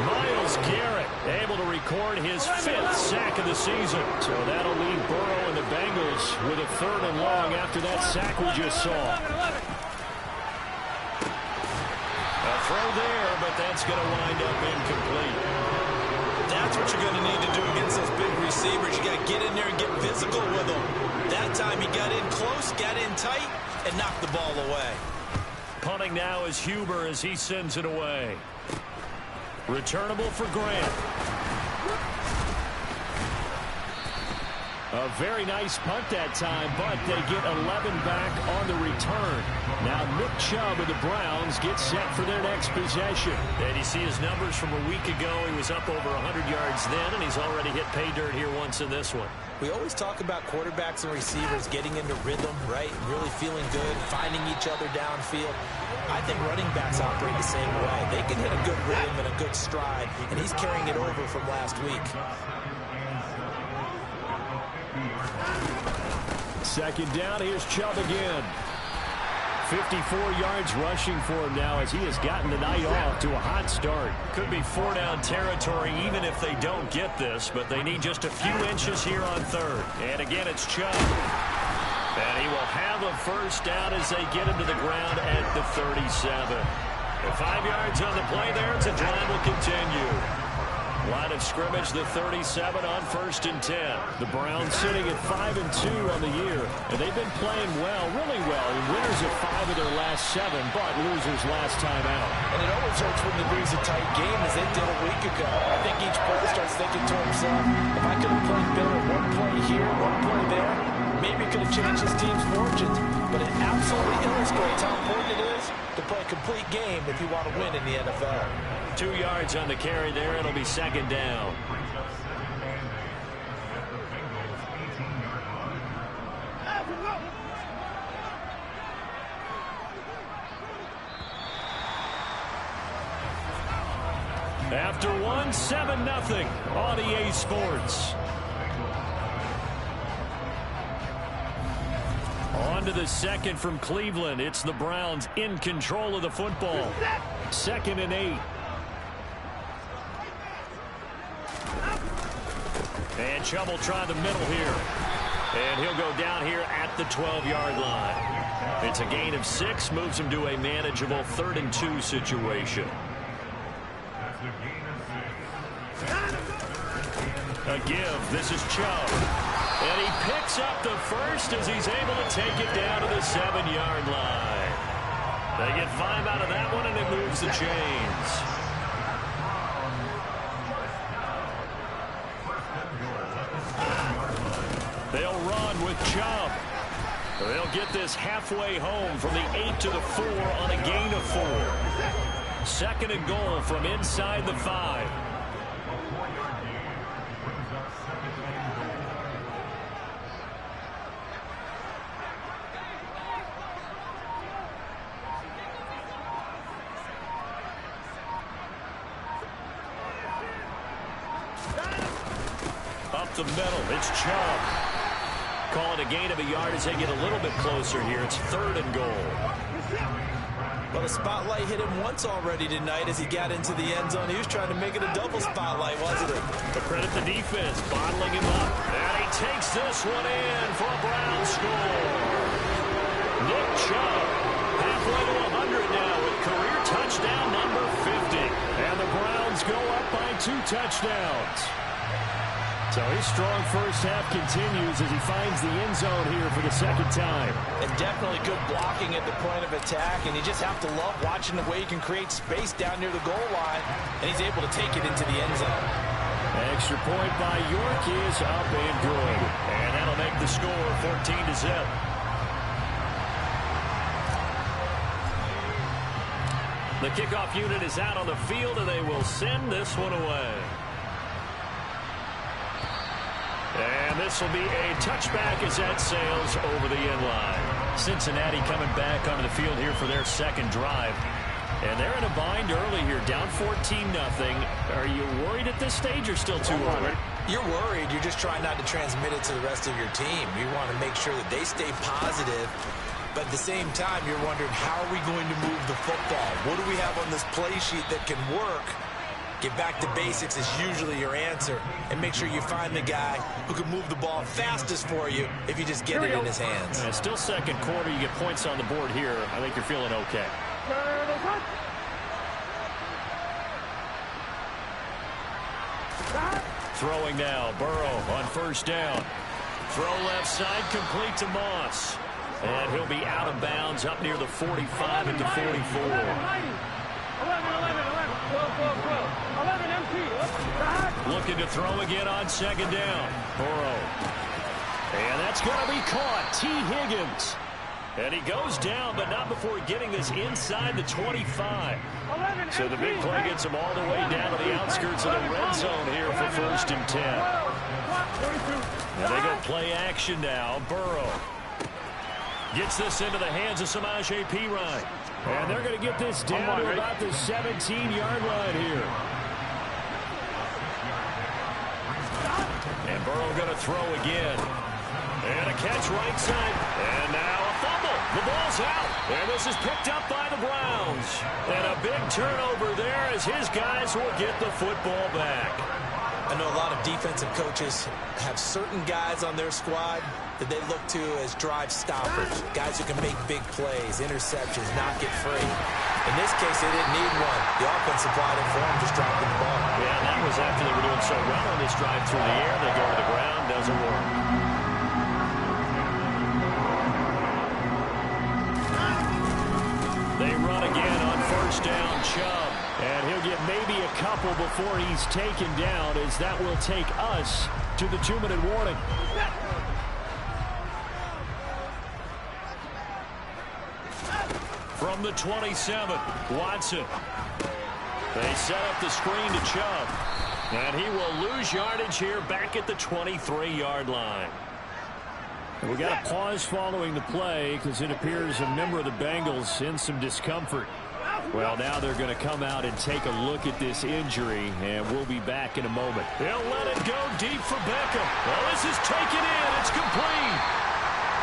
Myles Garrett able to record his 5th sack of the season. So that'll leave Burrow and the Bengals with a 3rd and long after that sack we just saw. A throw there, but that's going to wind up incomplete. That's what you're going to need to do against those big receivers. You got to get in there and get physical with them. That time he got in close, got in tight, and knocked the ball away. Punting now is Huber as he sends it away. Returnable for Grant. A very nice punt that time, but they get 11 back on the return. Now Nick Chubb of the Browns gets set for their next possession. And you see his numbers from a week ago. He was up over 100 yards then, and he's already hit pay dirt here once in this one. We always talk about quarterbacks and receivers getting into rhythm, right? Really feeling good, finding each other downfield. I think running backs operate the same way. They can hit a good rhythm and a good stride, and he's carrying it over from last week. Second down, here's Chubb again. 54 yards rushing for him now as he has gotten the night off to a hot start. Could be 4-down territory even if they don't get this, but they need just a few inches here on third. And again, it's Chubb. And he will have a first down as they get him to the ground at the 37. And 5 yards on the play there as the drive will continue. Line of scrimmage, the 37 on 1st and 10. The Browns sitting at 5-2 on the year, and they've been playing well, really well. Winners of 5 of their last 7, but losers last time out. And it always hurts when they lose a tight game as they did a week ago. I think each player starts thinking to himself, if I could have played better one play here, one play there, maybe it could have changed his team's fortunes. But it absolutely illustrates how important it is to play a complete game if you want to win in the NFL. 2 yards on the carry there. It'll be second down. After one, 7-0 on EA Sports. On to the second from Cleveland. It's the Browns in control of the football. 2nd and 8. And Chubb will try the middle here. And he'll go down here at the 12-yard line. It's a gain of 6, moves him to a manageable 3rd and 2 situation. A give. This is Chubb. And he picks up the first as he's able to take it down to the 7-yard line. They get 5 out of that one, and it moves the chains. They'll run with Chubb. They'll get this halfway home from the 8 to the 4 on a gain of 4. 2nd and goal from inside the 5. Up the middle, it's Chubb. Call it a gain of a yard as they get a little bit closer here. It's 3rd and goal. Well, the spotlight hit him once already tonight as he got into the end zone. He was trying to make it a double spotlight, wasn't it? But credit the defense, bottling him up. And he takes this one in for a Brown score. Nick Chubb, halfway to 100 now with career touchdown number 50. And the Browns go up by 2 touchdowns. So his strong first half continues as he finds the end zone here for the 2nd time. And definitely good blocking at the point of attack, and you just have to love watching the way he can create space down near the goal line, and he's able to take it into the end zone. Extra point by York is up and good. And that'll make the score 14-0. The kickoff unit is out on the field, and they will send this one away. And this will be a touchback as that sails over the end line. Cincinnati coming back onto the field here for their 2nd drive. And they're in a bind early here, down 14-0. Are you worried at this stage or still too early? You're worried. You're just trying not to transmit it to the rest of your team. You want to make sure that they stay positive. But at the same time, you're wondering, how are we going to move the football? What do we have on this play sheet that can work? Get back to basics is usually your answer. And make sure you find the guy who can move the ball fastest for you if you just get it in his hands. Yeah, still 2nd quarter. You get points on the board here. I think you're feeling okay. Throwing now. Burrow on 1st down. Throw left side, complete to Moss. And he'll be out of bounds up near the 45 and the 44. Looking to throw again on 2nd down. Burrow And that's going to be caught. T. Higgins. And he goes down, but not before getting this inside the 25. So the big play gets him all the way down to the outskirts of the red zone here for 1st and 10. And they go play action now. Burrow gets this into the hands of Samaje Perine. And they're going to get this down to about the 17-yard line here. And Burrow going to throw again. And a catch right side. And now a fumble. The ball's out. And this is picked up by the Browns. And a big turnover there as his guys will get the football back. I know a lot of defensive coaches have certain guys on their squad that they look to as drive stoppers, guys who can make big plays, interceptions, not get free. In this case, they didn't need one. The offense supplied it for them, just dropping the ball. Yeah, and that was after they were doing so well on this drive through the air. They go to the ground, doesn't work. They run again on 1st down. Chubb. And he'll get maybe a couple before he's taken down, as that will take us to the 2-minute warning. From the 27, Watson. They set up the screen to Chubb. And he will lose yardage here back at the 23-yard line. And we got a pause following the play because it appears a member of the Bengals in some discomfort. Well, now they're going to come out and take a look at this injury, and we'll be back in a moment. They'll let it go deep for Beckham. Well, this is taken in. It's complete.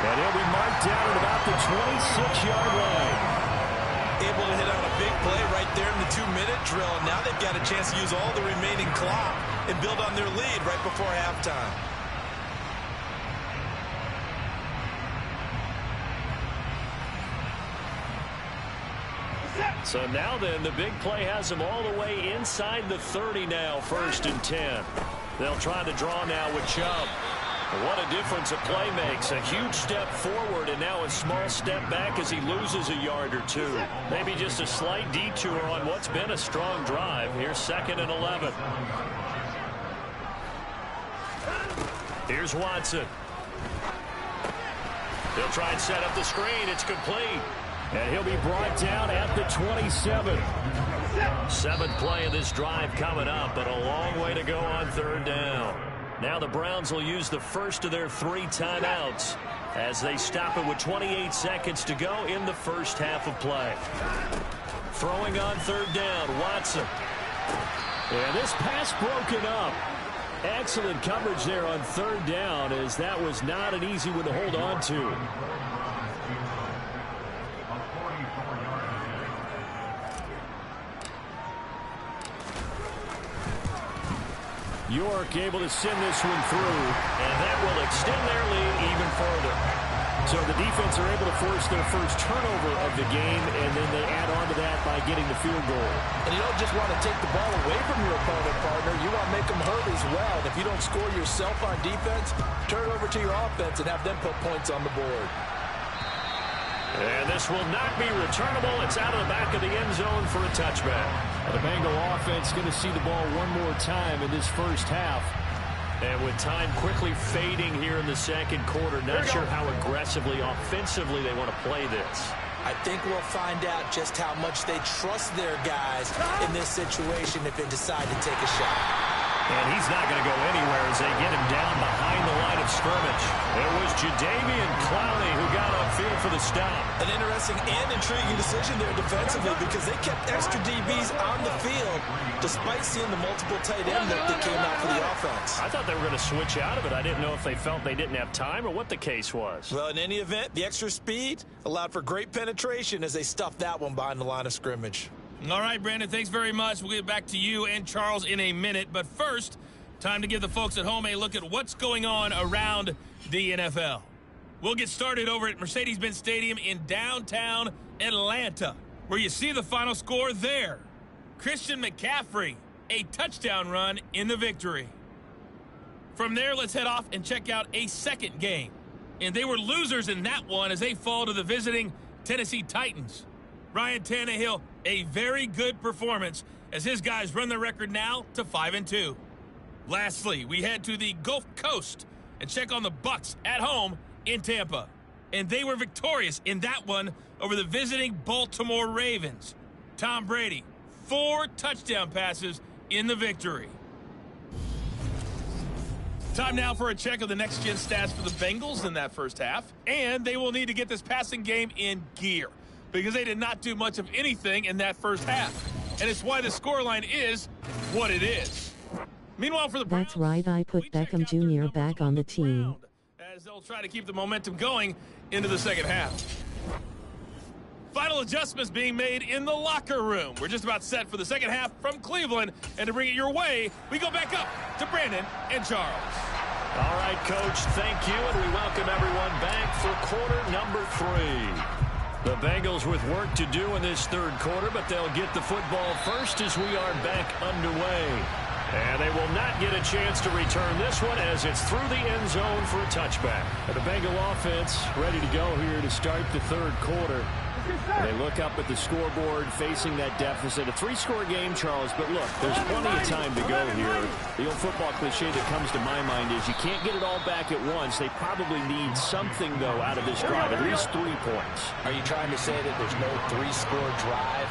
And he'll be marked down at about the 26-yard line. Able to hit on a big play right there in the 2-minute drill. And now they've got a chance to use all the remaining clock and build on their lead right before halftime. So now then, the big play has them all the way inside the 30 now, 1st and 10. They'll try to draw now with Chubb. What a difference a play makes. A huge step forward and now a small step back as he loses a yard or two. Maybe just a slight detour on what's been a strong drive. Here's 2nd and 11. Here's Watson. They'll try and set up the screen. It's complete. And he'll be brought down at the 27. 7th play of this drive coming up, but a long way to go on 3rd down. Now the Browns will use the first of their 3 timeouts as they stop it with 28 seconds to go in the first half of play. Throwing on 3rd down, Watson. And this pass broken up. Excellent coverage there on 3rd down, as that was not an easy one to hold on to. York able to send this one through, and that will extend their lead even further. So the defense are able to force their first turnover of the game, and then they add on to that by getting the field goal. And you don't just want to take the ball away from your opponent, partner. You want to make them hurt as well. And if you don't score yourself on defense, turn it over to your offense and have them put points on the board. And this will not be returnable. It's out of the back of the end zone for a touchback. The Bengal offense going to see the ball one more time in this first half. And with time quickly fading here in the second quarter, not sure how aggressively, offensively they want to play this. I think we'll find out just how much they trust their guys in this situation if they decide to take a shot. And he's not going to go anywhere as they get him down behind the line of scrimmage. It was Jadeveon Clowney who got upfield for the stop. An interesting and intriguing decision there defensively because they kept extra DBs on the field despite seeing the multiple tight end that came out for the offense. I thought they were going to switch out of it. I didn't know if they felt they didn't have time or what the case was. Well, in any event, the extra speed allowed for great penetration as they stuffed that one behind the line of scrimmage. All right, Brandon, thanks very much. We'll get back to you and Charles in a minute. But first, time to give the folks at home a look at what's going on around the NFL. We'll get started over at Mercedes-Benz Stadium in downtown Atlanta, where you see the final score there. Christian McCaffrey, a touchdown run in the victory. From there, let's head off and check out a second game. And they were losers in that one as they fall to the visiting Tennessee Titans. Ryan Tannehill, a very good performance as his guys run the record now to 5-2. Lastly, we head to the Gulf Coast and check on the Bucs at home in Tampa. And they were victorious in that one over the visiting Baltimore Ravens. Tom Brady, 4 touchdown passes in the victory. Time now for a check of the next-gen stats for the Bengals in that first half. And they will need to get this passing game in gear because they did not do much of anything in that first half. And it's why the scoreline is what it is. Meanwhile, for the Browns, that's right, I put Beckham Jr. back on the team. As they'll try to keep the momentum going into the second half. Final adjustments being made in the locker room. We're just about set for the second half from Cleveland. And to bring it your way, we go back up to Brandon and Charles. All right, Coach, thank you, and we welcome everyone back for quarter number 3. The Bengals with work to do in this third quarter, but they'll get the football first as we are back underway. And they will not get a chance to return this one as it's through the end zone for a touchback. And the Bengal offense ready to go here to start the third quarter. And they look up at the scoreboard facing that deficit. A 3-score game, Charles, but look, there's plenty of time to go here. The old football cliche that comes to my mind is you can't get it all back at once. They probably need something, though, out of this drive, at least 3 points. Are you trying to say that there's no 3-score drive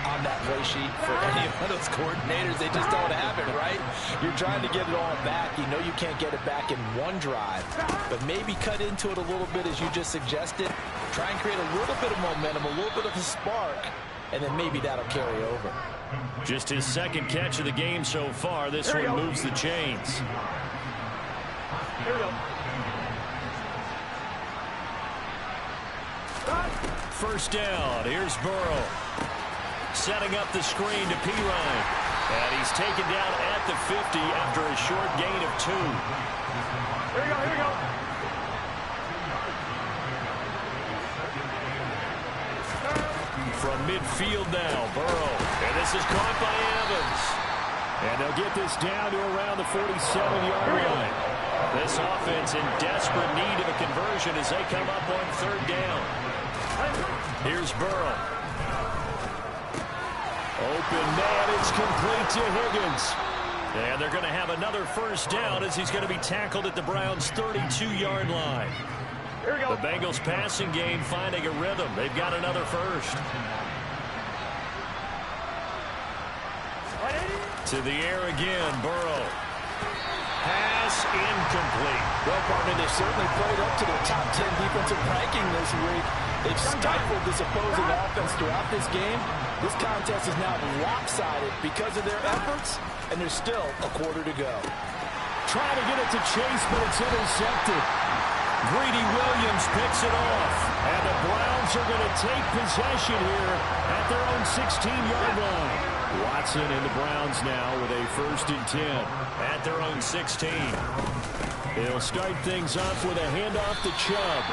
on that play sheet for any of those coordinators? They just don't have it, right? You're trying to get it all back. You know you can't get it back in one drive, but maybe cut into it a little bit as you just suggested. Try and create a little bit of momentum, a little bit of a spark, and then maybe that'll carry over. Just his second catch of the game so far. This one moves the chains. Here we go. First down. Here's Burrow. Setting up the screen to Pirine. And he's taken down at the 50 after a short gain of 2. Here we go, here we go. From midfield now, Burrow. And this is caught by Evans. And they'll get this down to around the 47-yard line. This offense in desperate need of a conversion as they come up on third down. Here's Burrow. Open man, it's complete to Higgins. And they're going to have another first down as he's going to be tackled at the Browns' 32-yard line. Here we go. The Bengals passing game finding a rhythm. They've got another first. To the air again, Burrow. Pass incomplete. Well, partner, they've certainly played up to their top 10 defensive ranking this week. They've stifled this opposing offense throughout this game. This contest is now lopsided because of their efforts, and there's still a quarter to go. Trying to get it to Chase, but it's intercepted. Greedy Williams picks it off. And the Browns are going to take possession here at their own 16-yard line. Watson and the Browns now with a 1st and 10 at their own 16. They'll start things off with a handoff to Chubb.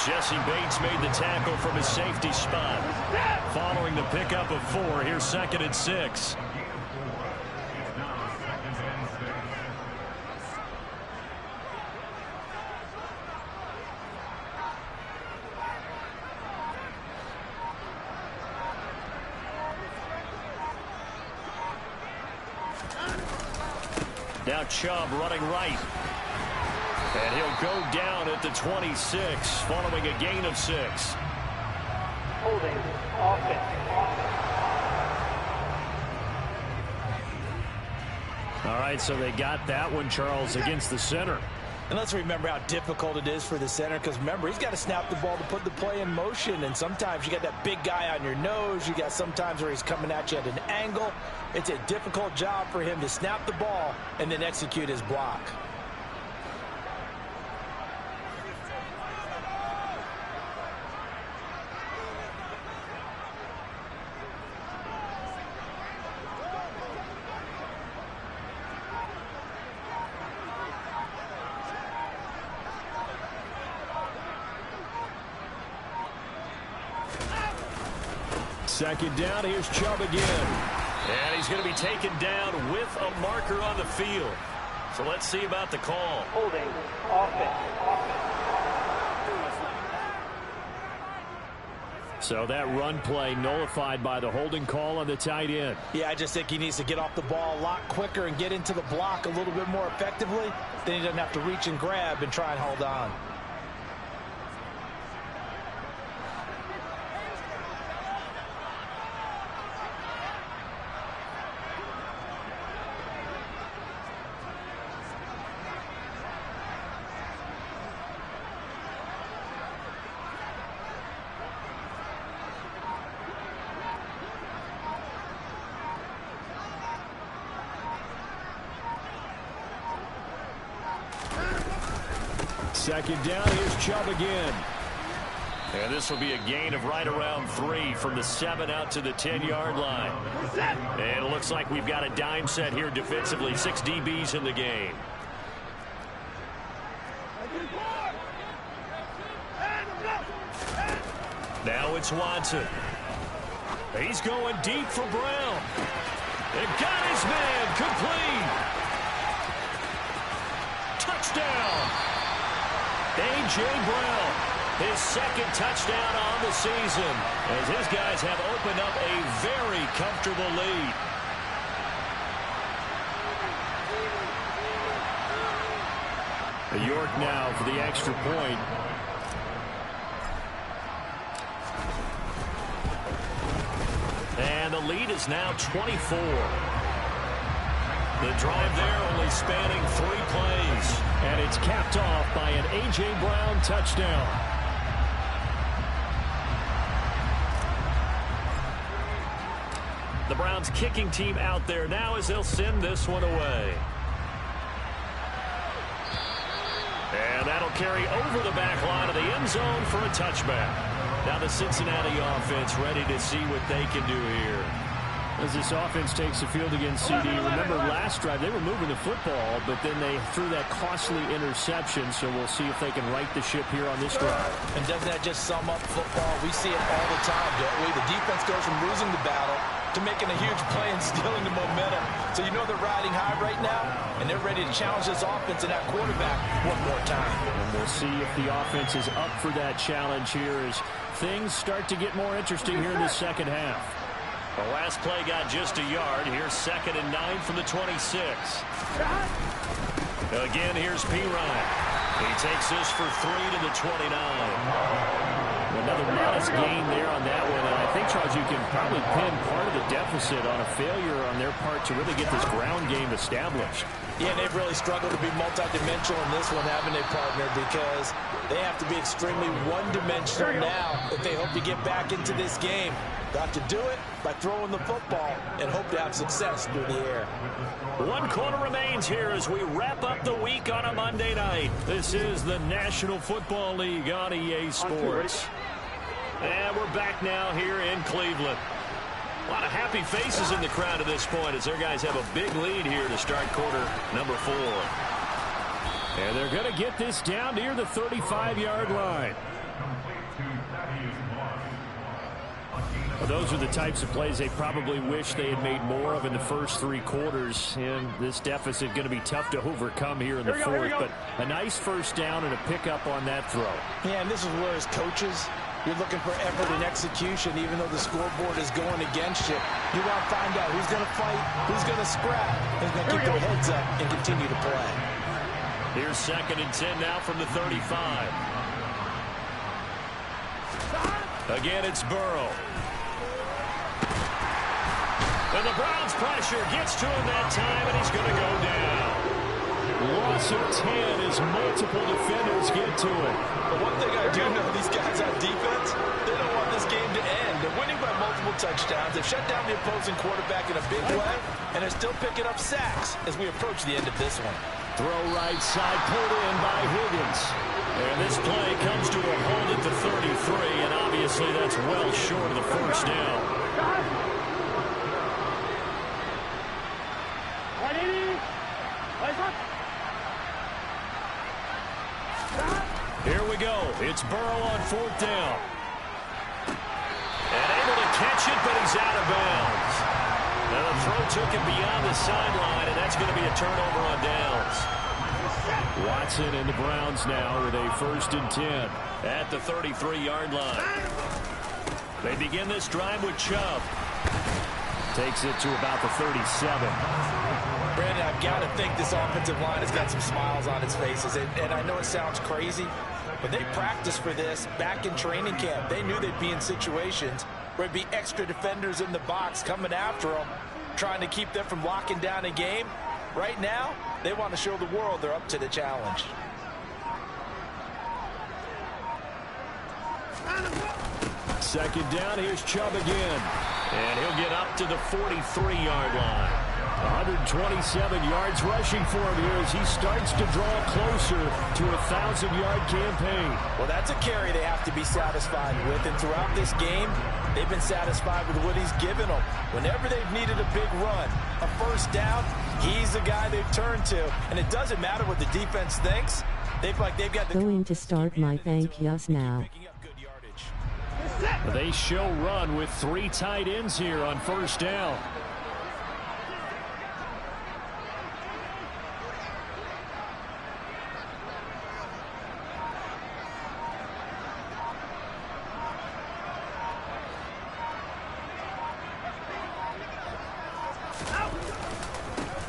Jesse Bates made the tackle from his safety spot. Following the pickup of 4, here's 2nd and 6. Now Chubb running right. And he'll go down at the 26 following a gain of 6. Holding offense. All right, so they got that one, Charles, against the center. And let's remember how difficult it is for the center, because remember, he's got to snap the ball to put the play in motion, and sometimes you got that big guy on your nose. You got sometimes where he's coming at you at an angle. It's a difficult job for him to snap the ball and then execute his block. Second down, here's Chubb again. And he's going to be taken down with a marker on the field. So let's see about the call. Holding offense. So that run play nullified by the holding call on the tight end. Yeah, I just think he needs to get off the ball a lot quicker and get into the block a little bit more effectively. Then he doesn't have to reach and grab and try and hold on. Second down, here's Chubb again. And this will be a gain of right around 3 from the 7 out to the 10-yard line. And it looks like we've got a dime set here defensively. 6 DBs in the game. Now it's Watson. He's going deep for Brown. And got his man complete. Touchdown. A.J. Brown, his second touchdown on the season, as his guys have opened up a very comfortable lead. York now for the extra point. And the lead is now 24. The drive there only spanning 3 plays. And it's capped off by an A.J. Brown touchdown. The Browns kicking team out there now as they'll send this one away. And that'll carry over the back line of the end zone for a touchback. Now the Cincinnati offense ready to see what they can do here. As this offense takes the field against CD, remember last drive they were moving the football, but then they threw that costly interception, so we'll see if they can right the ship here on this drive. And doesn't that just sum up football? We see it all the time, don't we? The defense goes from losing the battle to making a huge play and stealing the momentum. So you know they're riding high right now, and they're ready to challenge this offense and that quarterback one more time. And we'll see if the offense is up for that challenge here as things start to get more interesting here in the second half. The last play got just a yard. Here's 2nd and 9 from the 26. Again, here's P. Ryan. He takes this for 3 to the 29. Another modest gain there on that one. And I think, Charles, you can probably pin part of the deficit on a failure on their part to really get this ground game established. Yeah, and they've really struggled to be multidimensional in this one, haven't they, partner? Because they have to be extremely one-dimensional now if they hope to get back into this game. Got to do it by throwing the football and hope to have success through the air. 1 quarter remains here as we wrap up the week on a Monday night. This is the National Football League on EA Sports. And we're back now here in Cleveland. A lot of happy faces in the crowd at this point as their guys have a big lead here to start quarter number 4. And they're going to get this down near the 35-yard line. Those are the types of plays they probably wish they had made more of in the first 3 quarters. And this deficit going to be tough to overcome here in the fourth. But a nice first down and a pickup on that throw. Yeah, and this is where as coaches, you're looking for effort and execution even though the scoreboard is going against you. You want to find out who's going to fight, who's going to scrap, who's going to keep their heads up and continue to play. Here's 2nd and 10 now from the 35. Again, it's Burrow. And the Browns pressure gets to him that time, and he's going to go down. Loss of 10 as multiple defenders get to it. But one thing I do know, these guys on defense, they don't want this game to end. They're winning by multiple touchdowns. They've shut down the opposing quarterback in a big way, and they're still picking up sacks as we approach the end of this one. Throw right side, pulled in by Higgins. And this play comes to a hold at the 33, and obviously that's well short of the first down. Here we go. It's Burrow on 4th down. And able to catch it, but he's out of bounds. Now the throw took him beyond the sideline, and that's going to be a turnover on downs. Watson and the Browns now with a 1st and 10 at the 33-yard line. They begin this drive with Chubb. Takes it to about the 37. Brandon, I've got to think this offensive line has got some smiles on its faces. And I know it sounds crazy, but they practiced for this back in training camp. They knew they'd be in situations where there'd be extra defenders in the box coming after them, trying to keep them from locking down a game. Right now, they want to show the world they're up to the challenge. Second down, here's Chubb again. And he'll get up to the 43-yard line. 127 yards rushing for him here as he starts to draw closer to a 1,000-yard campaign. Well, that's a carry they have to be satisfied with. And throughout this game, they've been satisfied with what he's given them. Whenever they've needed a big run, a first down, he's the guy they've turned to. And it doesn't matter what the defense thinks. They've got the going to start my thank yous now. They show run with 3 tight ends here on first down.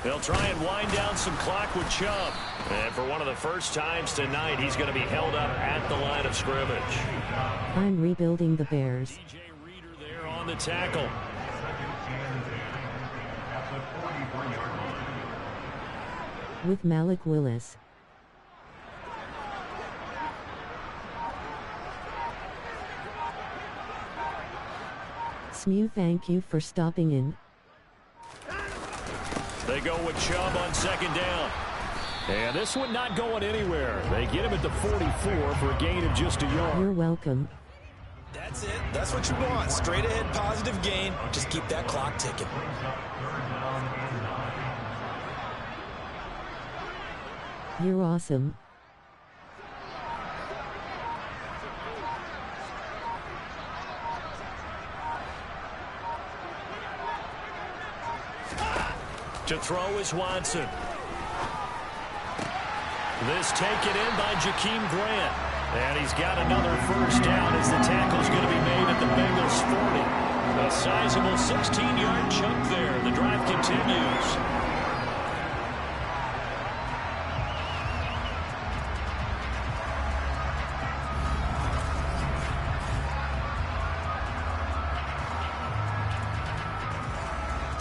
They'll try and wind down some clock with Chubb. And for one of the first times tonight, he's going to be held up at the line of scrimmage. I'm rebuilding the Bears. DJ Reader there on the tackle. With Malik Willis. Smew, thank you for stopping in. They go with Chubb on second down. And this one not going anywhere. They get him at the 44 for a gain of just a yard. You're welcome. That's it. That's what you want. Straight ahead positive gain. Just keep that clock ticking. You're awesome. To throw is Watson. This taken in by Jakeem Grant. And he's got another first down as the tackle's going to be made at the Bengals 40. A sizable 16-yard chunk there. The drive continues.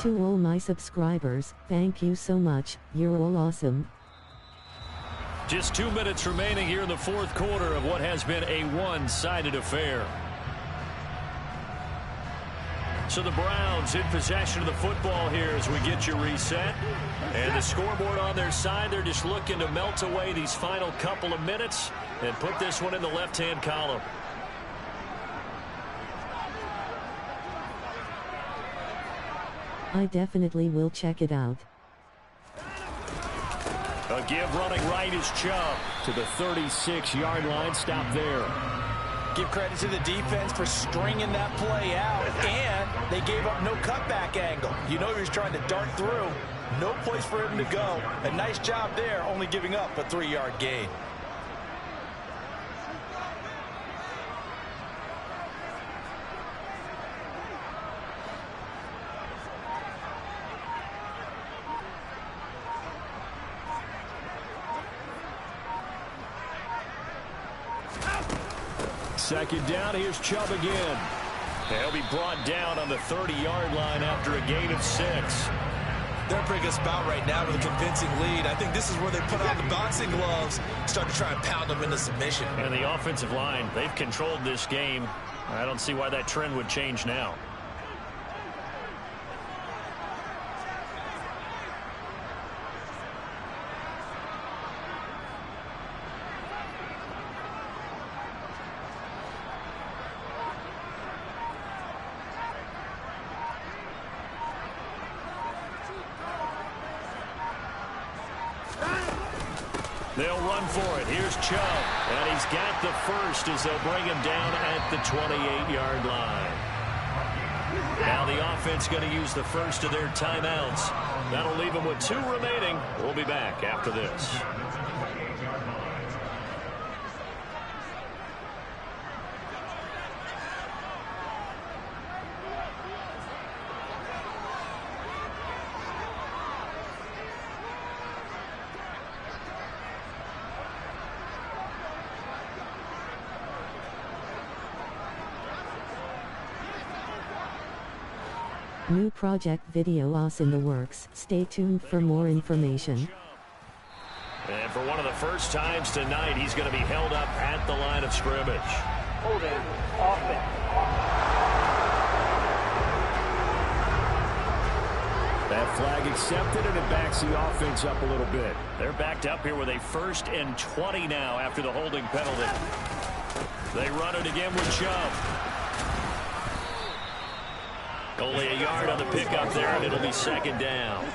To all my subscribers, thank you so much, you're all awesome. Just 2 minutes remaining here in the fourth quarter of what has been a one-sided affair. So the Browns in possession of the football here as we get your reset. And the scoreboard on their side, they're just looking to melt away these final couple of minutes and put this one in the left-hand column. I definitely will check it out. A give running right is Chubb to the 36-yard line. Stop there. Give credit to the defense for stringing that play out, and they gave up no cutback angle. You know he was trying to dart through. No place for him to go. A nice job there, only giving up a 3-yard gain. Second down, here's Chubb again. He'll be brought down on the 30-yard line after a gain of 6. They're in a pretty good spot right now with a convincing lead. I think this is where they put on the boxing gloves, start to try and pound them into submission. And the offensive line, they've controlled this game. I don't see why that trend would change now. They'll run for it. Here's Chubb. And he's got the first as they'll bring him down at the 28-yard line. Now the offense going to use the first of their timeouts. That'll leave them with 2 remaining. We'll be back after this. New project videos in the works. Stay tuned for more information. And for one of the first times tonight, he's going to be held up at the line of scrimmage. Holding, offense. That flag accepted, and it backs the offense up a little bit. They're backed up here with a 1st and 20 now after the holding penalty. They run it again with Chubb. Only a yard on the pickup there, and it'll be 2nd down.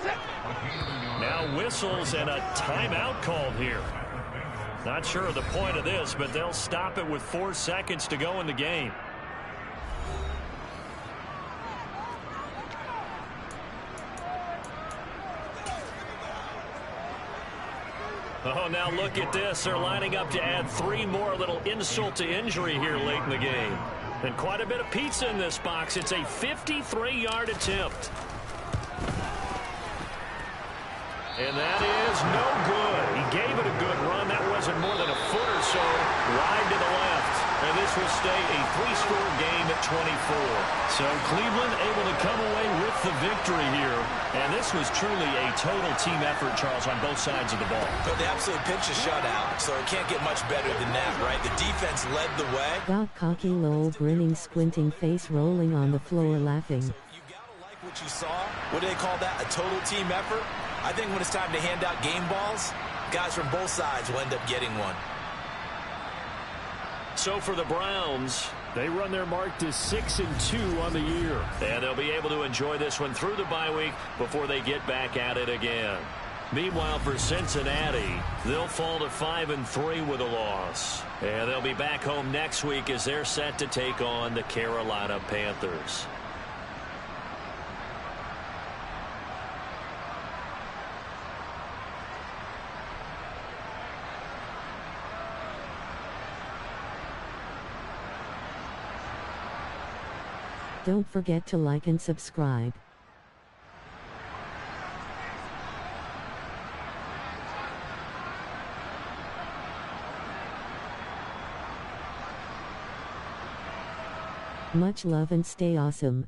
Now whistles and a timeout called here. Not sure of the point of this, but they'll stop it with 4 seconds to go in the game. Oh, now look at this. They're lining up to add 3 more, little insult to injury here late in the game. And quite a bit of pizza in this box. It's a 53-yard attempt. And that is no good. He gave it a good run. That wasn't more than a foot or so wide to the left. And this will stay a 3-score game at 24. So Cleveland able to come away with the victory here. And this was truly a total team effort, Charles, on both sides of the ball. But they absolutely pitched a shutout, so it can't get much better than that, right? The defense led the way. Got cocky Lowell grinning, squinting face, rolling on the floor laughing. So you gotta like what you saw. What do they call that? A total team effort? I think when it's time to hand out game balls, guys from both sides will end up getting one. So for the Browns, they run their mark to 6-2 on the year. And they'll be able to enjoy this one through the bye week before they get back at it again. Meanwhile, for Cincinnati, they'll fall to 5-3 with a loss. And they'll be back home next week as they're set to take on the Carolina Panthers. Don't forget to like and subscribe. Much love and stay awesome.